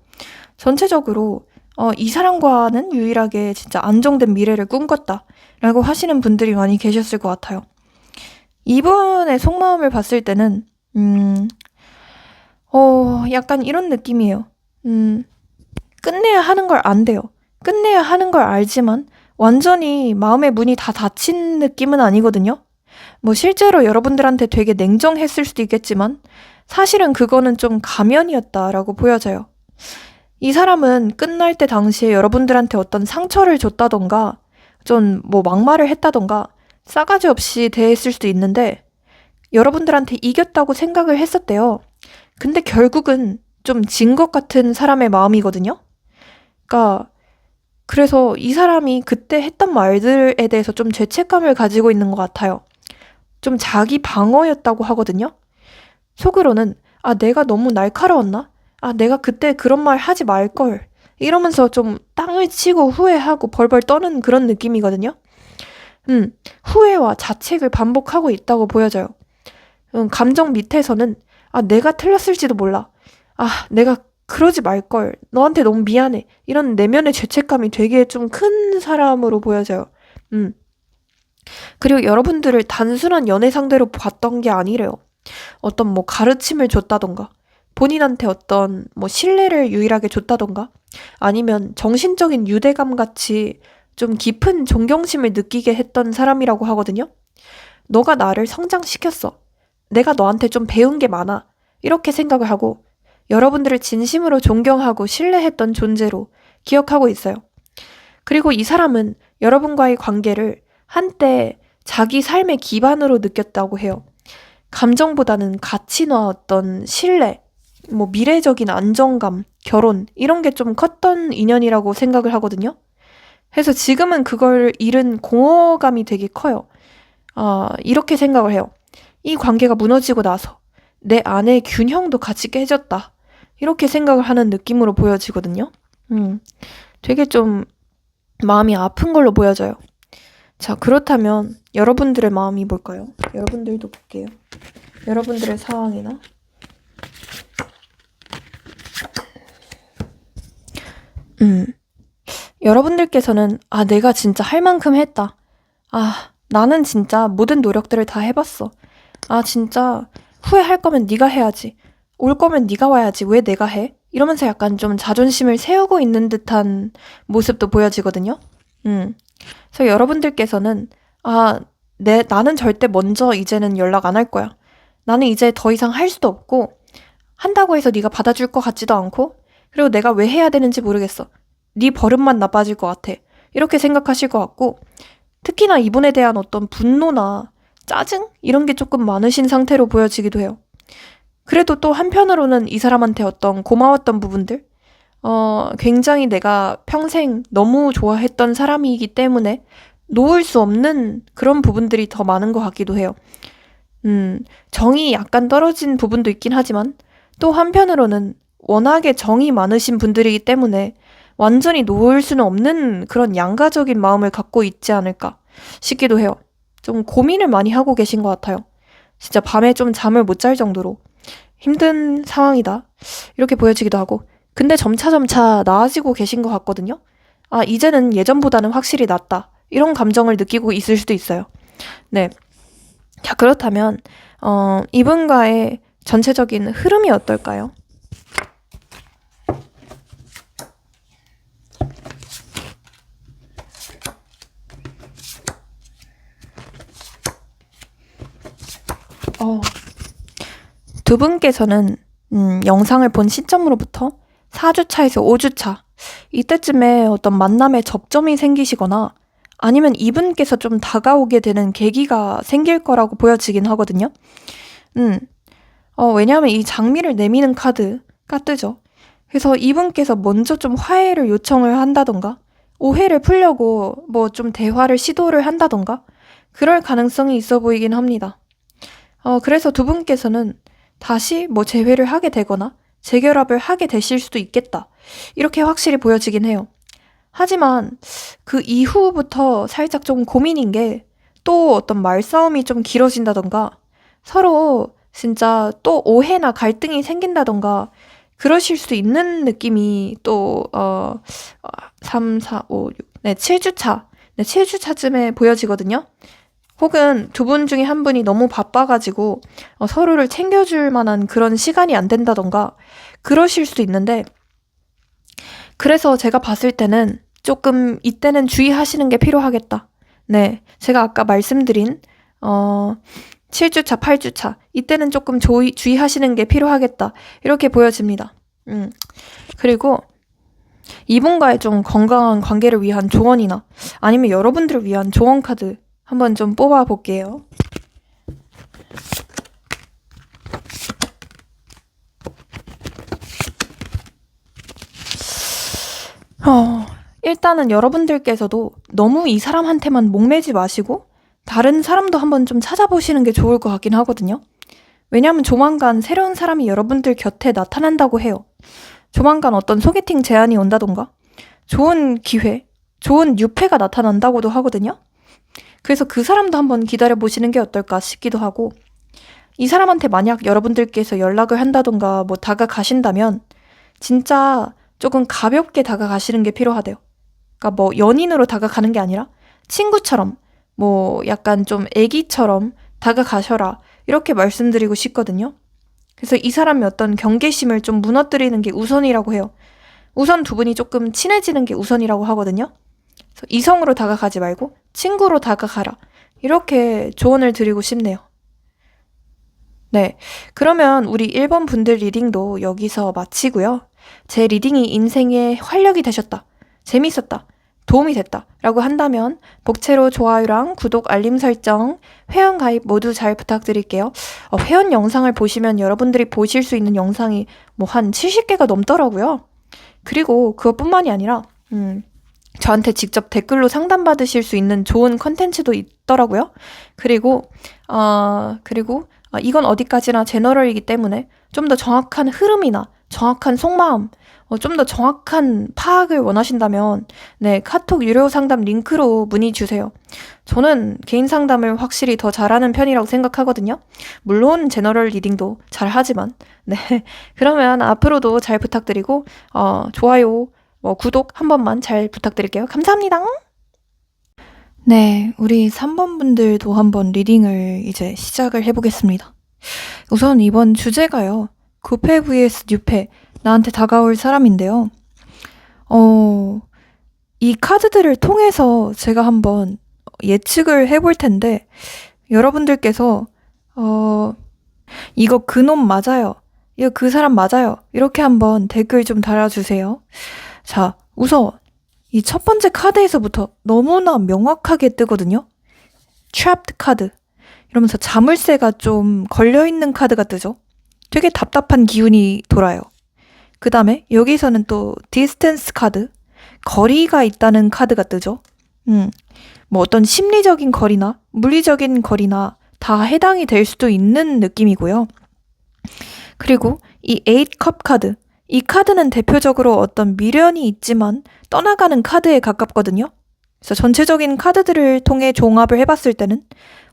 전체적으로 이 사람과는 유일하게 진짜 안정된 미래를 꿈꿨다라고 하시는 분들이 많이 계셨을 것 같아요. 이분의 속마음을 봤을 때는 약간 이런 느낌이에요. 끝내야 하는 걸 안 돼요. 끝내야 하는 걸 알지만 완전히 마음의 문이 다 닫힌 느낌은 아니거든요. 뭐 실제로 여러분들한테 되게 냉정했을 수도 있겠지만 사실은 그거는 좀 가면이었다라고 보여져요. 이 사람은 끝날 때 당시에 여러분들한테 어떤 상처를 줬다던가 좀 뭐 막말을 했다던가 싸가지 없이 대했을 수도 있는데 여러분들한테 이겼다고 생각을 했었대요. 근데 결국은 좀 진 것 같은 사람의 마음이거든요. 그러니까 그래서 이 사람이 그때 했던 말들에 대해서 좀 죄책감을 가지고 있는 것 같아요. 좀 자기 방어였다고 하거든요. 속으로는 내가 너무 날카로웠나? 아, 내가 그때 그런 말 하지 말걸. 이러면서 좀 땅을 치고 후회하고 벌벌 떠는 그런 느낌이거든요. 후회와 자책을 반복하고 있다고 보여져요. 감정 밑에서는 아, 내가 틀렸을지도 몰라. 아, 내가 그러지 말걸. 너한테 너무 미안해. 이런 내면의 죄책감이 되게 좀 큰 사람으로 보여져요. 음. 그리고 여러분들을 단순한 연애 상대로 봤던 게 아니래요. 어떤 뭐 가르침을 줬다던가, 본인한테 어떤 뭐 신뢰를 유일하게 줬다던가, 아니면 정신적인 유대감 같이 좀 깊은 존경심을 느끼게 했던 사람이라고 하거든요. 너가 나를 성장시켰어. 내가 너한테 좀 배운 게 많아. 이렇게 생각을 하고 여러분들을 진심으로 존경하고 신뢰했던 존재로 기억하고 있어요. 그리고 이 사람은 여러분과의 관계를 한때 자기 삶의 기반으로 느꼈다고 해요. 감정보다는 가치나 어떤 신뢰, 뭐 미래적인 안정감, 결혼 이런 게 좀 컸던 인연이라고 생각을 하거든요. 그래서 지금은 그걸 잃은 공허감이 되게 커요. 이렇게 생각을 해요. 이 관계가 무너지고 나서 내 안의 균형도 같이 깨졌다. 이렇게 생각을 하는 느낌으로 보여지거든요. 되게 좀 마음이 아픈 걸로 보여져요. 자, 그렇다면 여러분들의 마음이 뭘까요? 여러분들도 볼게요. 여러분들의 상황이나 여러분들께서는 아, 내가 진짜 할 만큼 했다. 아, 나는 진짜 모든 노력들을 다 해봤어. 아, 진짜 후회할 거면 네가 해야지. 올 거면 네가 와야지. 왜 내가 해? 이러면서 약간 좀 자존심을 세우고 있는 듯한 모습도 보여지거든요. 그래서 여러분들께서는 아, 나는 절대 먼저 이제는 연락 안 할 거야. 나는 이제 더 이상 할 수도 없고 한다고 해서 네가 받아줄 것 같지도 않고 그리고 내가 왜 해야 되는지 모르겠어. 네 버릇만 나빠질 것 같아. 이렇게 생각하실 것 같고 특히나 이분에 대한 어떤 분노나 짜증? 이런 게 조금 많으신 상태로 보여지기도 해요. 그래도 또 한편으로는 이 사람한테 어떤 고마웠던 부분들? 굉장히 내가 평생 너무 좋아했던 사람이기 때문에 놓을 수 없는 그런 부분들이 더 많은 것 같기도 해요. 정이 약간 떨어진 부분도 있긴 하지만 또 한편으로는 워낙에 정이 많으신 분들이기 때문에 완전히 놓을 수는 없는 그런 양가적인 마음을 갖고 있지 않을까 싶기도 해요. 좀 고민을 많이 하고 계신 것 같아요. 진짜 밤에 좀 잠을 못 잘 정도로 힘든 상황이다. 이렇게 보여지기도 하고. 근데 점차 나아지고 계신 것 같거든요. 아, 이제는 예전보다는 확실히 낫다. 이런 감정을 느끼고 있을 수도 있어요. 네. 자, 그렇다면 이분과의 전체적인 흐름이 어떨까요? 두 분께서는 영상을 본 시점으로부터 4주차에서 5주차 이때쯤에 어떤 만남의 접점이 생기시거나 아니면 이분께서 좀 다가오게 되는 계기가 생길 거라고 보여지긴 하거든요. 왜냐하면 이 장미를 내미는 카드가 뜨죠. 그래서 이분께서 먼저 좀 화해를 요청을 한다던가 오해를 풀려고 뭐 좀 대화를 시도를 한다던가 그럴 가능성이 있어 보이긴 합니다. 그래서 두 분께서는 다시 뭐 재회를 하게 되거나 재결합을 하게 되실 수도 있겠다. 이렇게 확실히 보여지긴 해요. 하지만 그 이후부터 살짝 좀 고민인 게 또 어떤 말싸움이 좀 길어진다던가 서로 진짜 또 오해나 갈등이 생긴다던가 그러실 수도 있는 느낌이 또 3, 4, 5, 6, 네, 7주차. 네, 7주차쯤에 보여지거든요. 혹은 두 분 중에 한 분이 너무 바빠가지고 서로를 챙겨줄 만한 그런 시간이 안 된다던가 그러실 수도 있는데 그래서 제가 봤을 때는 조금 이때는 주의하시는 게 필요하겠다. 네, 제가 아까 말씀드린 7주차, 8주차 이때는 조금 주의하시는 게 필요하겠다. 이렇게 보여집니다. 그리고 이분과의 좀 건강한 관계를 위한 조언이나 아니면 여러분들을 위한 조언 카드 한번 좀 뽑아볼게요. 일단은 여러분들께서도 너무 이 사람한테만 목매지 마시고 다른 사람도 한번 좀 찾아보시는 게 좋을 것 같긴 하거든요. 왜냐하면 조만간 새로운 사람이 여러분들 곁에 나타난다고 해요. 조만간 어떤 소개팅 제안이 온다던가 좋은 기회, 좋은 뉴페가 나타난다고도 하거든요. 그래서 그 사람도 한번 기다려보시는 게 어떨까 싶기도 하고, 이 사람한테 만약 여러분들께서 연락을 한다던가 뭐 다가가신다면 진짜 조금 가볍게 다가가시는 게 필요하대요. 그러니까 뭐 연인으로 다가가는 게 아니라 친구처럼, 뭐 약간 좀 애기처럼 다가가셔라, 이렇게 말씀드리고 싶거든요. 그래서 이 사람의 어떤 경계심을 좀 무너뜨리는 게 우선이라고 해요. 우선 두 분이 조금 친해지는 게 우선이라고 하거든요. 그래서 이성으로 다가가지 말고 친구로 다가가라, 이렇게 조언을 드리고 싶네요. 네, 그러면 우리 1번 분들 리딩도 여기서 마치고요. 제 리딩이 인생에 활력이 되셨다, 재밌었다, 도움이 됐다 라고 한다면 복채로 좋아요랑 구독, 알림 설정, 회원 가입 모두 잘 부탁드릴게요. 회원 영상을 보시면 여러분들이 보실 수 있는 영상이 뭐 한 70개가 넘더라고요. 그리고 그것뿐만이 아니라 저한테 직접 댓글로 상담받으실 수 있는 좋은 컨텐츠도 있더라고요. 그리고 이건 어디까지나 제너럴이기 때문에 좀 더 정확한 흐름이나 정확한 속마음, 좀 더 정확한 파악을 원하신다면 네, 카톡 유료 상담 링크로 문의 주세요. 저는 개인 상담을 확실히 더 잘하는 편이라고 생각하거든요. 물론 제너럴 리딩도 잘하지만 네, 그러면 앞으로도 잘 부탁드리고 좋아요, 구독 한 번만 잘 부탁드릴게요. 감사합니다. 네, 우리 3번 분들도 한번 리딩을 이제 시작을 해보겠습니다. 우선 이번 주제가요, 구패 vs 뉴패, 나한테 다가올 사람인데요. 이 카드들을 통해서 제가 한번 예측을 해볼 텐데, 여러분들께서 이거 그놈 맞아요, 이거 그 사람 맞아요, 이렇게 한번 댓글 좀 달아주세요. 자, 우선 이 첫 번째 카드에서부터 너무나 명확하게 뜨거든요. Trapped 카드, 이러면서 자물쇠가 좀 걸려있는 카드가 뜨죠. 되게 답답한 기운이 돌아요. 그 다음에 여기서는 또 Distance 카드, 거리가 있다는 카드가 뜨죠. 뭐 어떤 심리적인 거리나 물리적인 거리나 다 해당이 될 수도 있는 느낌이고요. 그리고 이 8컵 카드, 이 카드는 대표적으로 어떤 미련이 있지만 떠나가는 카드에 가깝거든요. 그래서 전체적인 카드들을 통해 종합을 해봤을 때는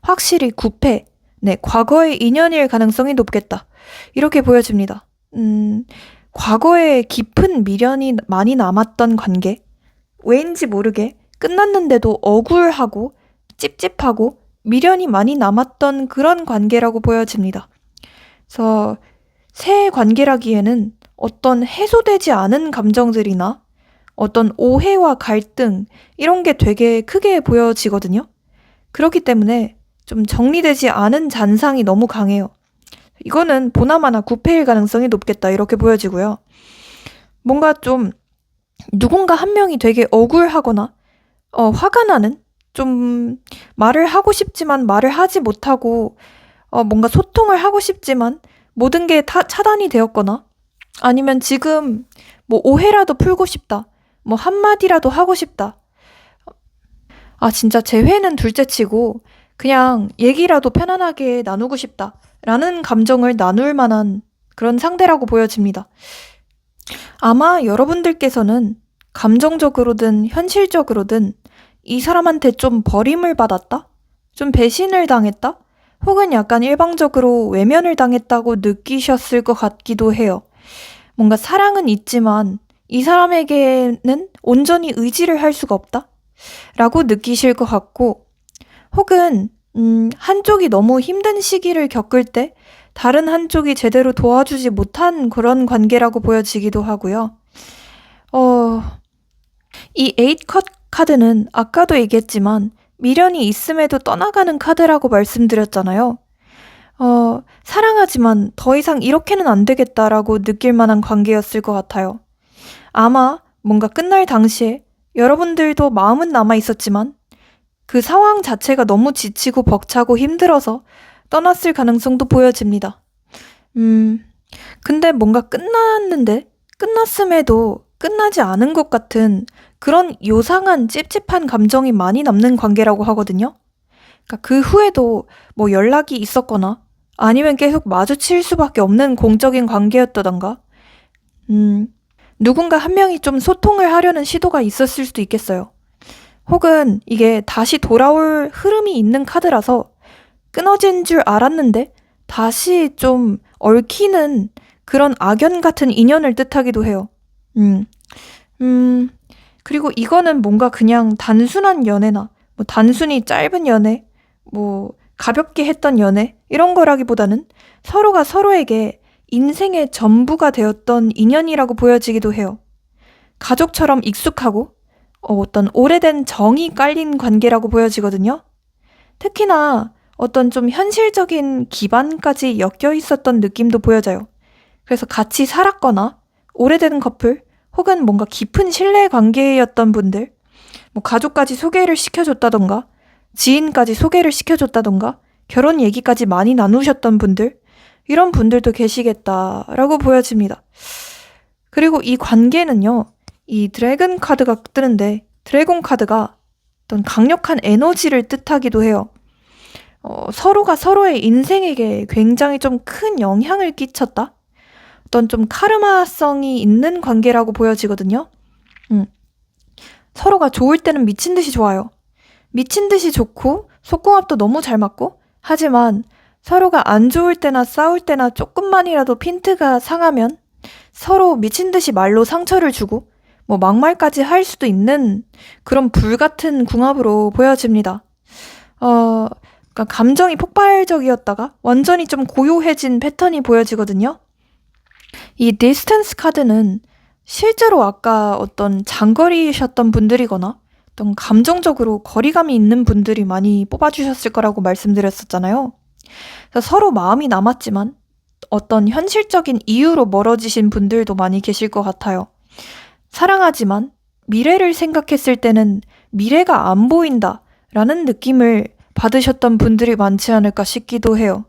확실히 구패, 네, 과거의 인연일 가능성이 높겠다, 이렇게 보여집니다. 과거에 깊은 미련이 많이 남았던 관계, 왠지 모르게 끝났는데도 억울하고 찝찝하고 미련이 많이 남았던 그런 관계라고 보여집니다. 그래서 새 관계라기에는 어떤 해소되지 않은 감정들이나 어떤 오해와 갈등, 이런 게 되게 크게 보여지거든요. 그렇기 때문에 좀 정리되지 않은 잔상이 너무 강해요. 이거는 보나마나 구패일 가능성이 높겠다, 이렇게 보여지고요. 뭔가 좀 누군가 한 명이 되게 억울하거나 화가 나는, 좀 말을 하고 싶지만 말을 하지 못하고 뭔가 소통을 하고 싶지만 모든 게 다 차단이 되었거나, 아니면 지금 뭐 오해라도 풀고 싶다, 뭐 한마디라도 하고 싶다, 진짜 제 회는 둘째치고 그냥 얘기라도 편안하게 나누고 싶다 라는 감정을 나눌 만한 그런 상대라고 보여집니다. 아마 여러분들께서는 감정적으로든 현실적으로든 이 사람한테 좀 버림을 받았다? 좀 배신을 당했다? 혹은 약간 일방적으로 외면을 당했다고 느끼셨을 것 같기도 해요. 뭔가 사랑은 있지만 이 사람에게는 온전히 의지를 할 수가 없다? 라고 느끼실 것 같고, 혹은 한쪽이 너무 힘든 시기를 겪을 때 다른 한쪽이 제대로 도와주지 못한 그런 관계라고 보여지기도 하고요. 이 8컷 카드는 아까도 얘기했지만 미련이 있음에도 떠나가는 카드라고 말씀드렸잖아요. 사랑하지만 더 이상 이렇게는 안 되겠다라고 느낄 만한 관계였을 것 같아요. 아마 뭔가 끝날 당시에 여러분들도 마음은 남아 있었지만 그 상황 자체가 너무 지치고 벅차고 힘들어서 떠났을 가능성도 보여집니다. 근데 뭔가 끝났는데 끝났음에도 끝나지 않은 것 같은 그런 요상한 찝찝한 감정이 많이 남는 관계라고 하거든요. 그러니까 그 후에도 뭐 연락이 있었거나 아니면 계속 마주칠 수밖에 없는 공적인 관계였다던가, 누군가 한 명이 좀 소통을 하려는 시도가 있었을 수도 있겠어요. 혹은 이게 다시 돌아올 흐름이 있는 카드라서 끊어진 줄 알았는데 다시 좀 얽히는 그런 악연 같은 인연을 뜻하기도 해요. 그리고 이거는 뭔가 그냥 단순한 연애나 뭐 단순히 짧은 연애, 뭐 가볍게 했던 연애 이런 거라기보다는 서로가 서로에게 인생의 전부가 되었던 인연이라고 보여지기도 해요. 가족처럼 익숙하고 어떤 오래된 정이 깔린 관계라고 보여지거든요. 특히나 어떤 좀 현실적인 기반까지 엮여 있었던 느낌도 보여져요. 그래서 같이 살았거나 오래된 커플 혹은 뭔가 깊은 신뢰 관계였던 분들, 뭐 가족까지 소개를 시켜줬다던가 지인까지 소개를 시켜줬다던가 결혼 얘기까지 많이 나누셨던 분들, 이런 분들도 계시겠다라고 보여집니다. 그리고 이 관계는요, 이 드래곤 카드가 뜨는데 드래곤 카드가 어떤 강력한 에너지를 뜻하기도 해요. 서로가 서로의 인생에게 굉장히 좀 큰 영향을 끼쳤다? 어떤 좀 카르마성이 있는 관계라고 보여지거든요. 서로가 좋을 때는 미친 듯이 좋아요. 미친 듯이 좋고 속궁합도 너무 잘 맞고, 하지만 서로가 안 좋을 때나 싸울 때나 조금만이라도 핀트가 상하면 서로 미친 듯이 말로 상처를 주고 뭐 막말까지 할 수도 있는 그런 불같은 궁합으로 보여집니다. 그러니까 감정이 폭발적이었다가 완전히 좀 고요해진 패턴이 보여지거든요. 이 디스턴스 카드는 실제로 아까 어떤 장거리셨던 분들이거나 어떤 감정적으로 거리감이 있는 분들이 많이 뽑아주셨을 거라고 말씀드렸었잖아요. 그래서 서로 마음이 남았지만 어떤 현실적인 이유로 멀어지신 분들도 많이 계실 것 같아요. 사랑하지만 미래를 생각했을 때는 미래가 안 보인다 라는 느낌을 받으셨던 분들이 많지 않을까 싶기도 해요.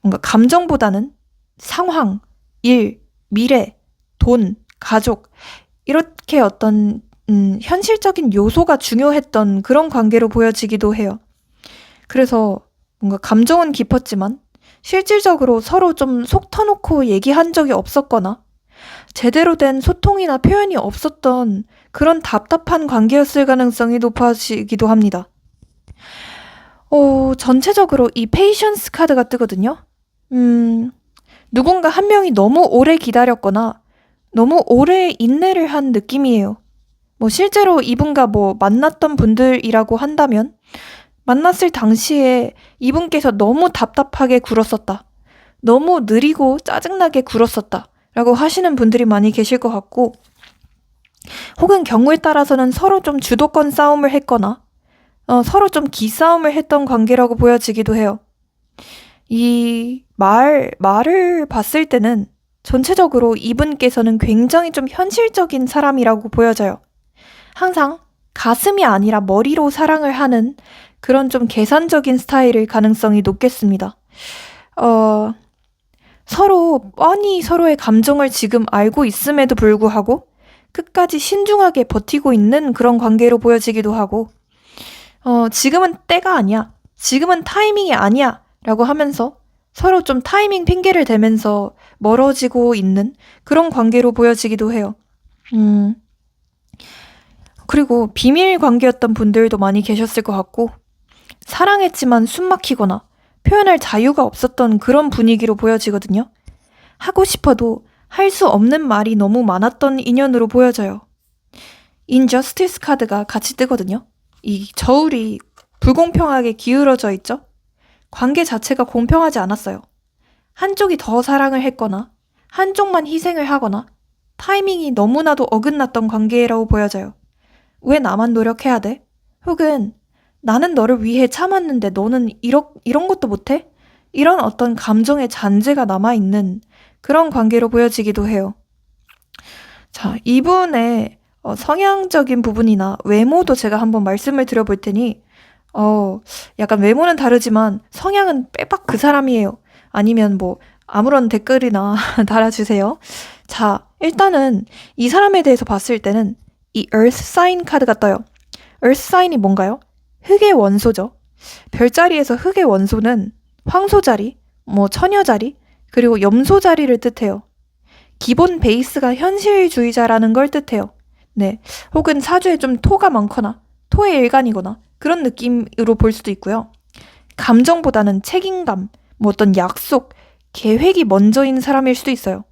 뭔가 감정보다는 상황, 일, 미래, 돈, 가족 이렇게 어떤 현실적인 요소가 중요했던 그런 관계로 보여지기도 해요. 그래서 뭔가 감정은 깊었지만 실질적으로 서로 좀 속 터놓고 얘기한 적이 없었거나 제대로 된 소통이나 표현이 없었던 그런 답답한 관계였을 가능성이 높아지기도 합니다. 전체적으로 이 페이션스 카드가 뜨거든요. 누군가 한 명이 너무 오래 기다렸거나 너무 오래 인내를 한 느낌이에요. 뭐 실제로 이분과 뭐 만났던 분들이라고 한다면 만났을 당시에 이분께서 너무 답답하게 굴었었다. 너무 느리고 짜증나게 굴었었다. 라고 하시는 분들이 많이 계실 것 같고, 혹은 경우에 따라서는 서로 좀 주도권 싸움을 했거나 서로 좀 기싸움을 했던 관계라고 보여지기도 해요. 이 말을 봤을 때는 전체적으로 이분께서는 굉장히 좀 현실적인 사람이라고 보여져요. 항상 가슴이 아니라 머리로 사랑을 하는 그런 좀 계산적인 스타일일 가능성이 높겠습니다. 서로 뻔히 서로의 감정을 지금 알고 있음에도 불구하고 끝까지 신중하게 버티고 있는 그런 관계로 보여지기도 하고, 지금은 때가 아니야, 지금은 타이밍이 아니야 라고 하면서 서로 좀 타이밍 핑계를 대면서 멀어지고 있는 그런 관계로 보여지기도 해요. 그리고 비밀 관계였던 분들도 많이 계셨을 것 같고, 사랑했지만 숨막히거나 표현할 자유가 없었던 그런 분위기로 보여지거든요. 하고 싶어도 할 수 없는 말이 너무 많았던 인연으로 보여져요. 인저스티스 카드가 같이 뜨거든요. 이 저울이 불공평하게 기울어져 있죠. 관계 자체가 공평하지 않았어요. 한쪽이 더 사랑을 했거나 한쪽만 희생을 하거나 타이밍이 너무나도 어긋났던 관계라고 보여져요. 왜 나만 노력해야 돼? 혹은 나는 너를 위해 참았는데 너는 이런 것도 못해? 이런 어떤 감정의 잔재가 남아있는 그런 관계로 보여지기도 해요. 자, 이분의 성향적인 부분이나 외모도 제가 한번 말씀을 드려볼 테니 약간 외모는 다르지만 성향은 빼박 그 사람이에요. 아니면 뭐 아무런 댓글이나 달아주세요. 자, 일단은 이 사람에 대해서 봤을 때는 이 Earth Sign 카드가 떠요. Earth Sign이 뭔가요? 흙의 원소죠. 별자리에서 흙의 원소는 황소 자리, 뭐 처녀 자리, 그리고 염소 자리를 뜻해요. 기본 베이스가 현실주의자라는 걸 뜻해요. 네. 혹은 사주에 좀 토가 많거나 토의 일간이거나 그런 느낌으로 볼 수도 있고요. 감정보다는 책임감, 뭐 어떤 약속, 계획이 먼저인 사람일 수도 있어요.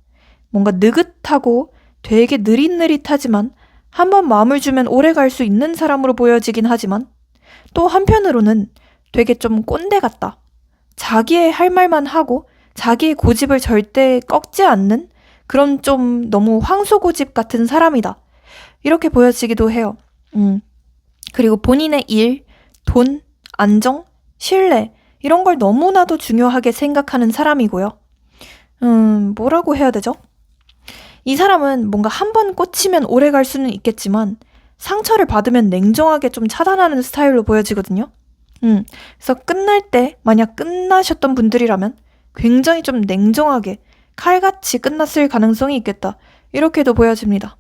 뭔가 느긋하고 되게 느릿느릿하지만 한번 마음을 주면 오래 갈 수 있는 사람으로 보여지긴 하지만 또 한편으로는 되게 좀 꼰대 같다. 자기의 할 말만 하고 자기의 고집을 절대 꺾지 않는 그런 좀 너무 황소고집 같은 사람이다. 이렇게 보여지기도 해요. 그리고 본인의 일, 돈, 안정, 신뢰 이런 걸 너무나도 중요하게 생각하는 사람이고요. 뭐라고 해야 되죠? 이 사람은 뭔가 한 번 꽂히면 오래 갈 수는 있겠지만 상처를 받으면 냉정하게 좀 차단하는 스타일로 보여지거든요. 그래서 끝날 때 만약 끝나셨던 분들이라면 굉장히 좀 냉정하게 칼같이 끝났을 가능성이 있겠다. 이렇게도 보여집니다.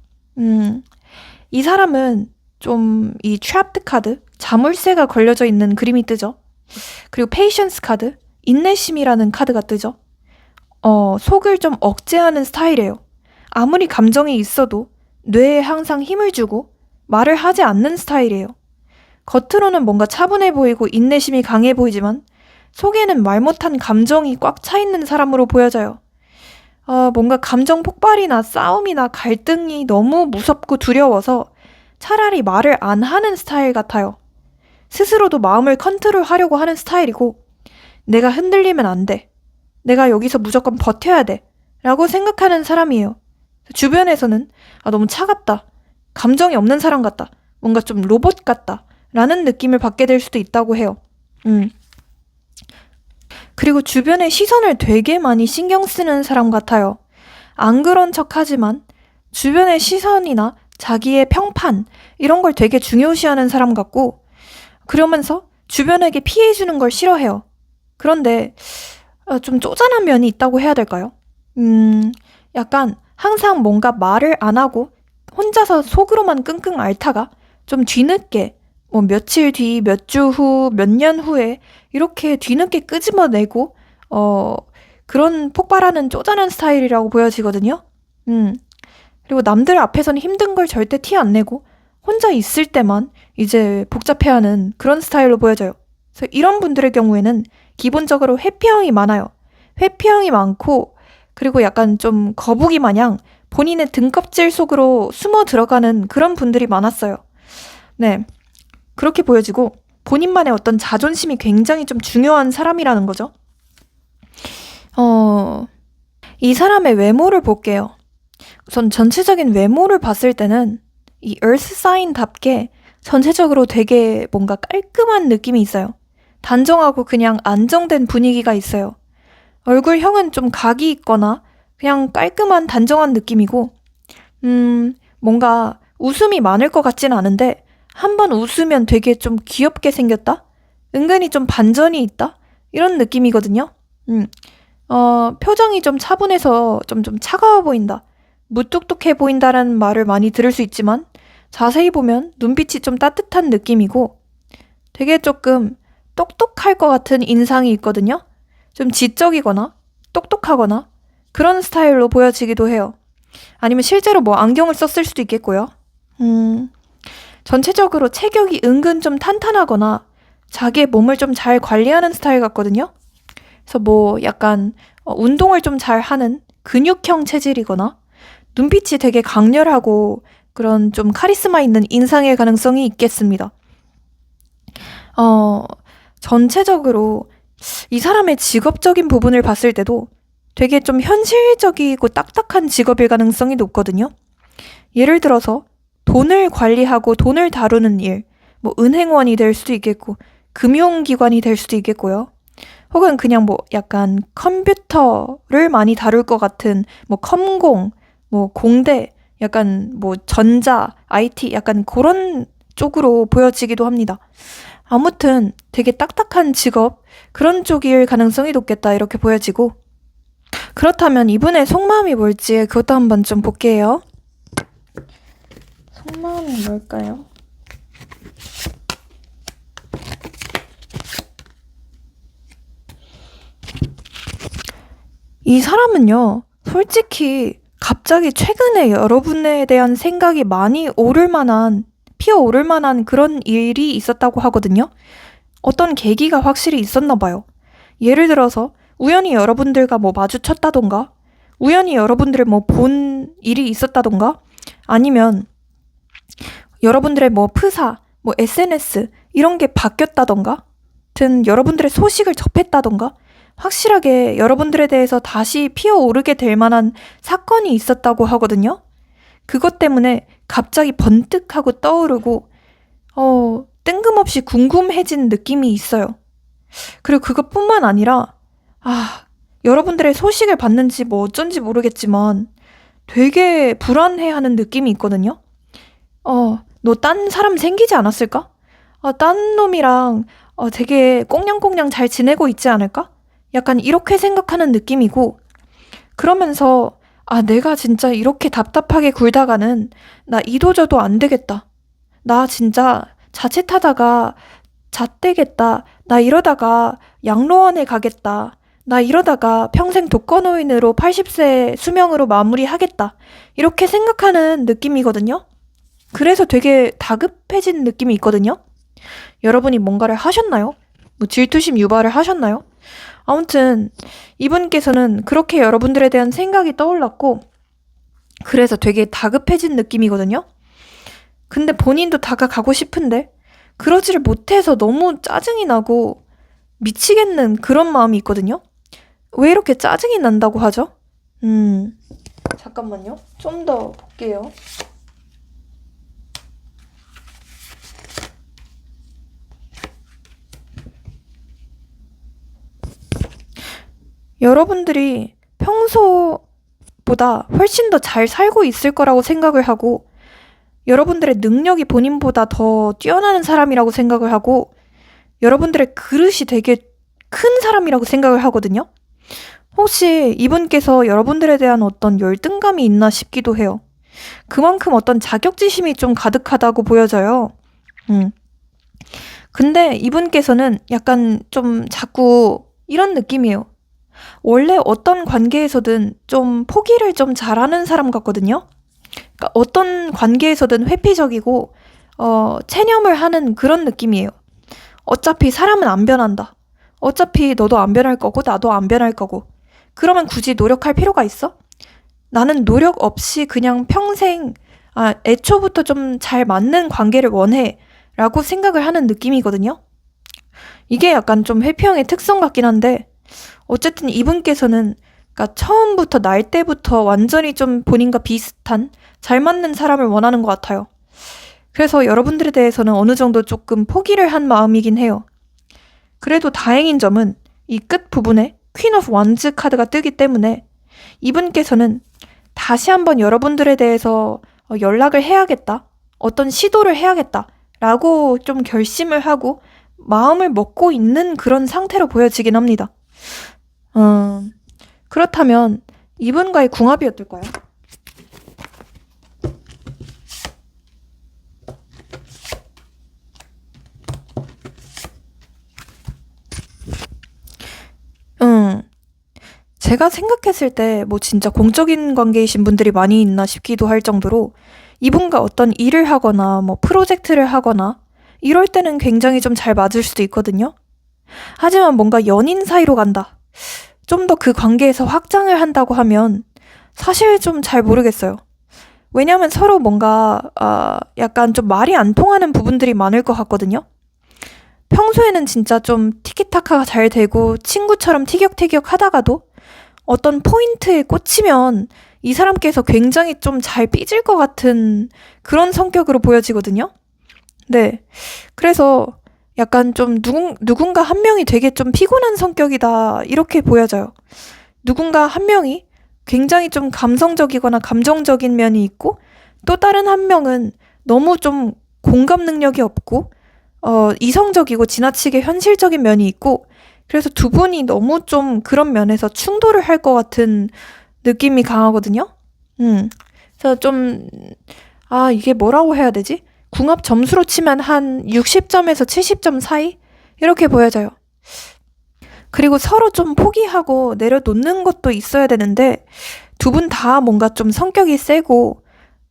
이 사람은 좀 이 트랩드 카드, 자물쇠가 걸려져 있는 그림이 뜨죠. 그리고 페이션스 카드, 인내심이라는 카드가 뜨죠. 속을 좀 억제하는 스타일이에요. 아무리 감정이 있어도 뇌에 항상 힘을 주고 말을 하지 않는 스타일이에요. 겉으로는 뭔가 차분해 보이고 인내심이 강해 보이지만 속에는 말 못한 감정이 꽉 차 있는 사람으로 보여져요. 뭔가 감정 폭발이나 싸움이나 갈등이 너무 무섭고 두려워서 차라리 말을 안 하는 스타일 같아요. 스스로도 마음을 컨트롤하려고 하는 스타일이고 내가 흔들리면 안 돼. 내가 여기서 무조건 버텨야 돼. 라고 생각하는 사람이에요. 주변에서는 너무 차갑다. 감정이 없는 사람 같다. 뭔가 좀 로봇 같다. 라는 느낌을 받게 될 수도 있다고 해요. 그리고 주변의 시선을 되게 많이 신경 쓰는 사람 같아요. 안 그런 척 하지만 주변의 시선이나 자기의 평판 이런 걸 되게 중요시하는 사람 같고 그러면서 주변에게 피해주는 걸 싫어해요. 그런데 좀 쪼잔한 면이 있다고 해야 될까요? 약간 항상 뭔가 말을 안 하고 혼자서 속으로만 끙끙 앓다가 좀 뒤늦게 뭐 며칠 뒤, 몇 주 후, 몇 년 후에 이렇게 뒤늦게 끄집어내고 그런 폭발하는 쪼잔한 스타일이라고 보여지거든요. 그리고 남들 앞에서는 힘든 걸 절대 티 안 내고 혼자 있을 때만 이제 복잡해하는 그런 스타일로 보여져요. 그래서 이런 분들의 경우에는 기본적으로 회피형이 많아요. 회피형이 많고 그리고 약간 좀 거북이 마냥 본인의 등껍질 속으로 숨어 들어가는 그런 분들이 많았어요. 네, 그렇게 보여지고 본인만의 어떤 자존심이 굉장히 좀 중요한 사람이라는 거죠. 이 사람의 외모를 볼게요. 우선 전체적인 외모를 봤을 때는 이 Earth Sign답게 전체적으로 되게 뭔가 깔끔한 느낌이 있어요. 단정하고 그냥 안정된 분위기가 있어요. 얼굴형은 좀 각이 있거나 그냥 깔끔한 단정한 느낌이고 뭔가 웃음이 많을 것 같진 않은데 한번 웃으면 되게 좀 귀엽게 생겼다? 은근히 좀 반전이 있다? 이런 느낌이거든요. 표정이 좀 차분해서 좀 차가워 보인다. 무뚝뚝해 보인다라는 말을 많이 들을 수 있지만 자세히 보면 눈빛이 좀 따뜻한 느낌이고 되게 조금 똑똑할 것 같은 인상이 있거든요. 좀 지적이거나 똑똑하거나 그런 스타일로 보여지기도 해요. 아니면 실제로 뭐 안경을 썼을 수도 있겠고요. 전체적으로 체격이 은근 좀 탄탄하거나 자기의 몸을 좀 잘 관리하는 스타일 같거든요. 그래서 뭐 약간 운동을 좀 잘 하는 근육형 체질이거나 눈빛이 되게 강렬하고 그런 좀 카리스마 있는 인상일 가능성이 있겠습니다. 전체적으로 이 사람의 직업적인 부분을 봤을 때도 되게 좀 현실적이고 딱딱한 직업일 가능성이 높거든요. 예를 들어서 돈을 관리하고 돈을 다루는 일, 뭐 은행원이 될 수도 있겠고 금융기관이 될 수도 있겠고요. 혹은 그냥 뭐 약간 컴퓨터를 많이 다룰 것 같은 뭐 컴공, 뭐 공대, 약간 뭐 전자, IT 약간 그런 쪽으로 보여지기도 합니다. 아무튼 되게 딱딱한 직업 그런 쪽일 가능성이 높겠다 이렇게 보여지고 그렇다면 이분의 속마음이 뭘지 그것도 한번 좀 볼게요. 속마음이 뭘까요? 이 사람은요 솔직히 갑자기 최근에 여러분에 대한 생각이 많이 피어오를 만한 그런 일이 있었다고 하거든요. 어떤 계기가 확실히 있었나 봐요. 예를 들어서 우연히 여러분들과 뭐 마주쳤다던가, 우연히 여러분들을 뭐 본 일이 있었다던가, 아니면 여러분들의 뭐 프사, 뭐 SNS 이런 게 바뀌었다던가, 하여튼 여러분들의 소식을 접했다던가, 확실하게 여러분들에 대해서 다시 피어오르게 될 만한 사건이 있었다고 하거든요. 그것 때문에 갑자기 번뜩하고 떠오르고 뜬금없이 궁금해진 느낌이 있어요. 그리고 그것뿐만 아니라 여러분들의 소식을 받는지 뭐 어쩐지 모르겠지만 되게 불안해하는 느낌이 있거든요. 너 딴 사람 생기지 않았을까? 딴 놈이랑 되게 꽁냥꽁냥 잘 지내고 있지 않을까? 약간 이렇게 생각하는 느낌이고, 그러면서 내가 진짜 이렇게 답답하게 굴다가는 나 이도저도 안 되겠다. 나 진짜 자칫하다가 잣대겠다. 나 이러다가 양로원에 가겠다. 나 이러다가 평생 독거노인으로 80세 수명으로 마무리하겠다. 이렇게 생각하는 느낌이거든요. 그래서 되게 다급해진 느낌이 있거든요. 여러분이 뭔가를 하셨나요? 뭐 질투심 유발을 하셨나요? 아무튼 이분께서는 그렇게 여러분들에 대한 생각이 떠올랐고, 그래서 되게 다급해진 느낌이거든요. 근데 본인도 다가가고 싶은데 그러지를 못해서 너무 짜증이 나고 미치겠는 그런 마음이 있거든요. 왜 이렇게 짜증이 난다고 하죠? 잠깐만요. 좀 더 볼게요. 여러분들이 평소보다 훨씬 더 잘 살고 있을 거라고 생각을 하고, 여러분들의 능력이 본인보다 더 뛰어나는 사람이라고 생각을 하고, 여러분들의 그릇이 되게 큰 사람이라고 생각을 하거든요. 혹시 이분께서 여러분들에 대한 어떤 열등감이 있나 싶기도 해요. 그만큼 어떤 자격지심이 좀 가득하다고 보여져요. 근데 이분께서는 약간 좀 자꾸 이런 느낌이에요. 원래 어떤 관계에서든 좀 포기를 좀 잘하는 사람 같거든요. 그러니까 어떤 관계에서든 회피적이고 체념을 하는 그런 느낌이에요. 어차피 사람은 안 변한다. 어차피 너도 안 변할 거고 나도 안 변할 거고. 그러면 굳이 노력할 필요가 있어? 나는 노력 없이 그냥 평생 애초부터 좀 잘 맞는 관계를 원해 라고 생각을 하는 느낌이거든요. 이게 약간 좀 회피형의 특성 같긴 한데, 어쨌든 이분께서는 그러니까 처음부터 날 때부터 완전히 좀 본인과 비슷한 잘 맞는 사람을 원하는 것 같아요. 그래서 여러분들에 대해서는 어느 정도 조금 포기를 한 마음이긴 해요. 그래도 다행인 점은 이 끝 부분에 퀸 오브 원즈 카드가 뜨기 때문에 이분께서는 다시 한번 여러분들에 대해서 연락을 해야겠다, 어떤 시도를 해야겠다 라고 좀 결심을 하고 마음을 먹고 있는 그런 상태로 보여지긴 합니다. 그렇다면 이분과의 궁합이 어떨까요? 제가 생각했을 때 뭐 진짜 공적인 관계이신 분들이 많이 있나 싶기도 할 정도로 이분과 어떤 일을 하거나 뭐 프로젝트를 하거나 이럴 때는 굉장히 좀 잘 맞을 수도 있거든요. 하지만 뭔가 연인 사이로 간다, 좀 더 그 관계에서 확장을 한다고 하면 사실 좀 잘 모르겠어요. 왜냐하면 서로 뭔가 약간 좀 말이 안 통하는 부분들이 많을 것 같거든요. 평소에는 진짜 좀 티키타카가 잘 되고 친구처럼 티격태격 하다가도 어떤 포인트에 꽂히면 이 사람께서 굉장히 좀 잘 삐질 것 같은 그런 성격으로 보여지거든요. 네. 그래서 약간 좀 누군가 한 명이 되게 좀 피곤한 성격이다, 이렇게 보여져요. 누군가 한 명이 굉장히 좀 감성적이거나 감정적인 면이 있고, 또 다른 한 명은 너무 좀 공감 능력이 없고 이성적이고 지나치게 현실적인 면이 있고, 그래서 두 분이 너무 좀 그런 면에서 충돌을 할 것 같은 느낌이 강하거든요. 그래서 좀 이게 뭐라고 해야 되지? 궁합 점수로 치면 한 60점에서 70점 사이? 이렇게 보여져요. 그리고 서로 좀 포기하고 내려놓는 것도 있어야 되는데, 두 분 다 뭔가 좀 성격이 세고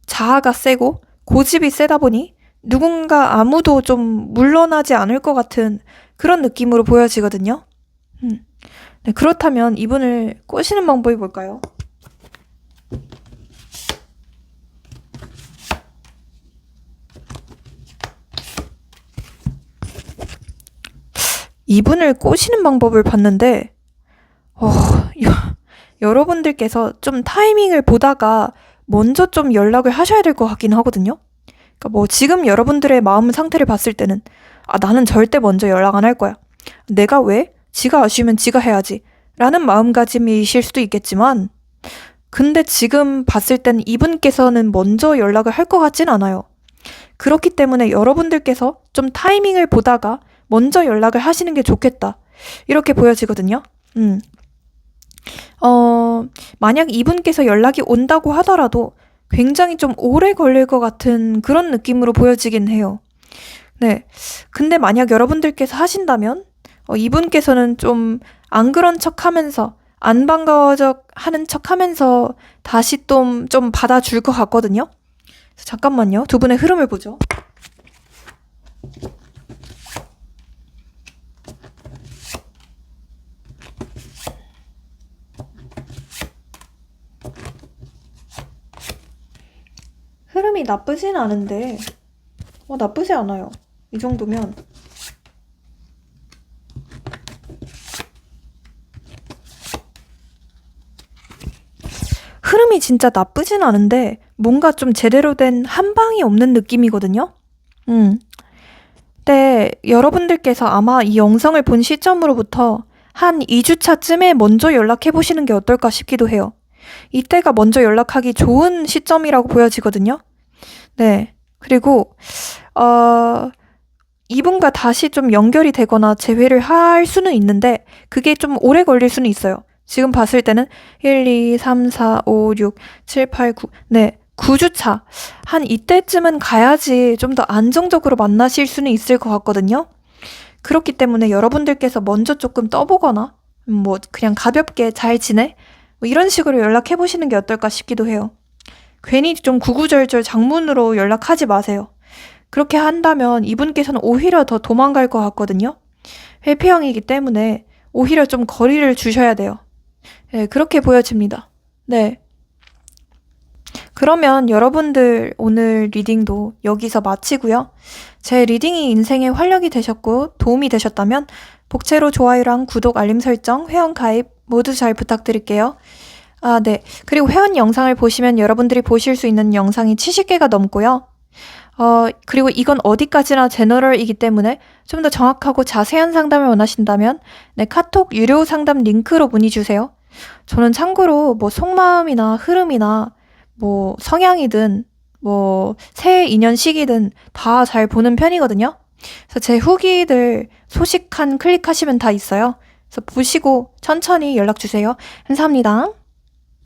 자아가 세고 고집이 세다 보니 누군가 아무도 좀 물러나지 않을 것 같은 그런 느낌으로 보여지거든요. 네, 그렇다면 이분을 꼬시는 방법이 뭘까요? 이분을 꼬시는 방법을 봤는데, 여러분들께서 좀 타이밍을 보다가 먼저 좀 연락을 하셔야 될 것 같긴 하거든요. 그러니까 뭐 지금 여러분들의 마음 상태를 봤을 때는 나는 절대 먼저 연락 안 할 거야. 내가 왜? 지가 아쉬우면 지가 해야지. 라는 마음가짐이실 수도 있겠지만 근데 지금 봤을 땐 이분께서는 먼저 연락을 할 것 같진 않아요. 그렇기 때문에 여러분들께서 좀 타이밍을 보다가 먼저 연락을 하시는 게 좋겠다. 이렇게 보여지거든요. 만약 이분께서 연락이 온다고 하더라도 굉장히 좀 오래 걸릴 것 같은 그런 느낌으로 보여지긴 해요. 네. 근데 만약 여러분들께서 하신다면, 이분께서는 좀 안 그런 척 하면서, 안 반가워져 하는 척 하면서 다시 좀 받아줄 것 같거든요. 그래서 잠깐만요. 두 분의 흐름을 보죠. 흐름이 나쁘진 않은데, 나쁘지 않아요. 이 정도면. 흐름이 진짜 나쁘진 않은데, 뭔가 좀 제대로 된 한방이 없는 느낌이거든요? 근데 여러분들께서 아마 이 영상을 본 시점으로부터 한 2주차쯤에 먼저 연락해보시는 게 어떨까 싶기도 해요. 이때가 먼저 연락하기 좋은 시점이라고 보여지거든요. 네. 그리고, 이분과 다시 좀 연결이 되거나 재회를 할 수는 있는데, 그게 좀 오래 걸릴 수는 있어요. 지금 봤을 때는 1, 2, 3, 4, 5, 6, 7, 8, 9, 네. 9주차. 한 이때쯤은 가야지 좀 더 안정적으로 만나실 수는 있을 것 같거든요. 그렇기 때문에 여러분들께서 먼저 조금 떠보거나, 뭐, 그냥 가볍게 잘 지내? 뭐 이런 식으로 연락해보시는 게 어떨까 싶기도 해요. 괜히 좀 구구절절 장문으로 연락하지 마세요. 그렇게 한다면 이분께서는 오히려 더 도망갈 것 같거든요. 회피형이기 때문에 오히려 좀 거리를 주셔야 돼요. 네, 그렇게 보여집니다. 네. 그러면 여러분들 오늘 리딩도 여기서 마치고요. 제 리딩이 인생의 활력이 되셨고 도움이 되셨다면 복채로 좋아요랑 구독, 알림 설정, 회원 가입 모두 잘 부탁드릴게요. 네. 그리고 회원 영상을 보시면 여러분들이 보실 수 있는 영상이 70개가 넘고요. 그리고 이건 어디까지나 제너럴이기 때문에 좀 더 정확하고 자세한 상담을 원하신다면 네, 카톡 유료 상담 링크로 문의 주세요. 저는 참고로 뭐 속마음이나 흐름이나 뭐 성향이든 뭐 새해 인연 시기든 다 잘 보는 편이거든요. 그래서 제 후기들 소식 한 클릭하시면 다 있어요. 그래서 보시고 천천히 연락 주세요. 감사합니다.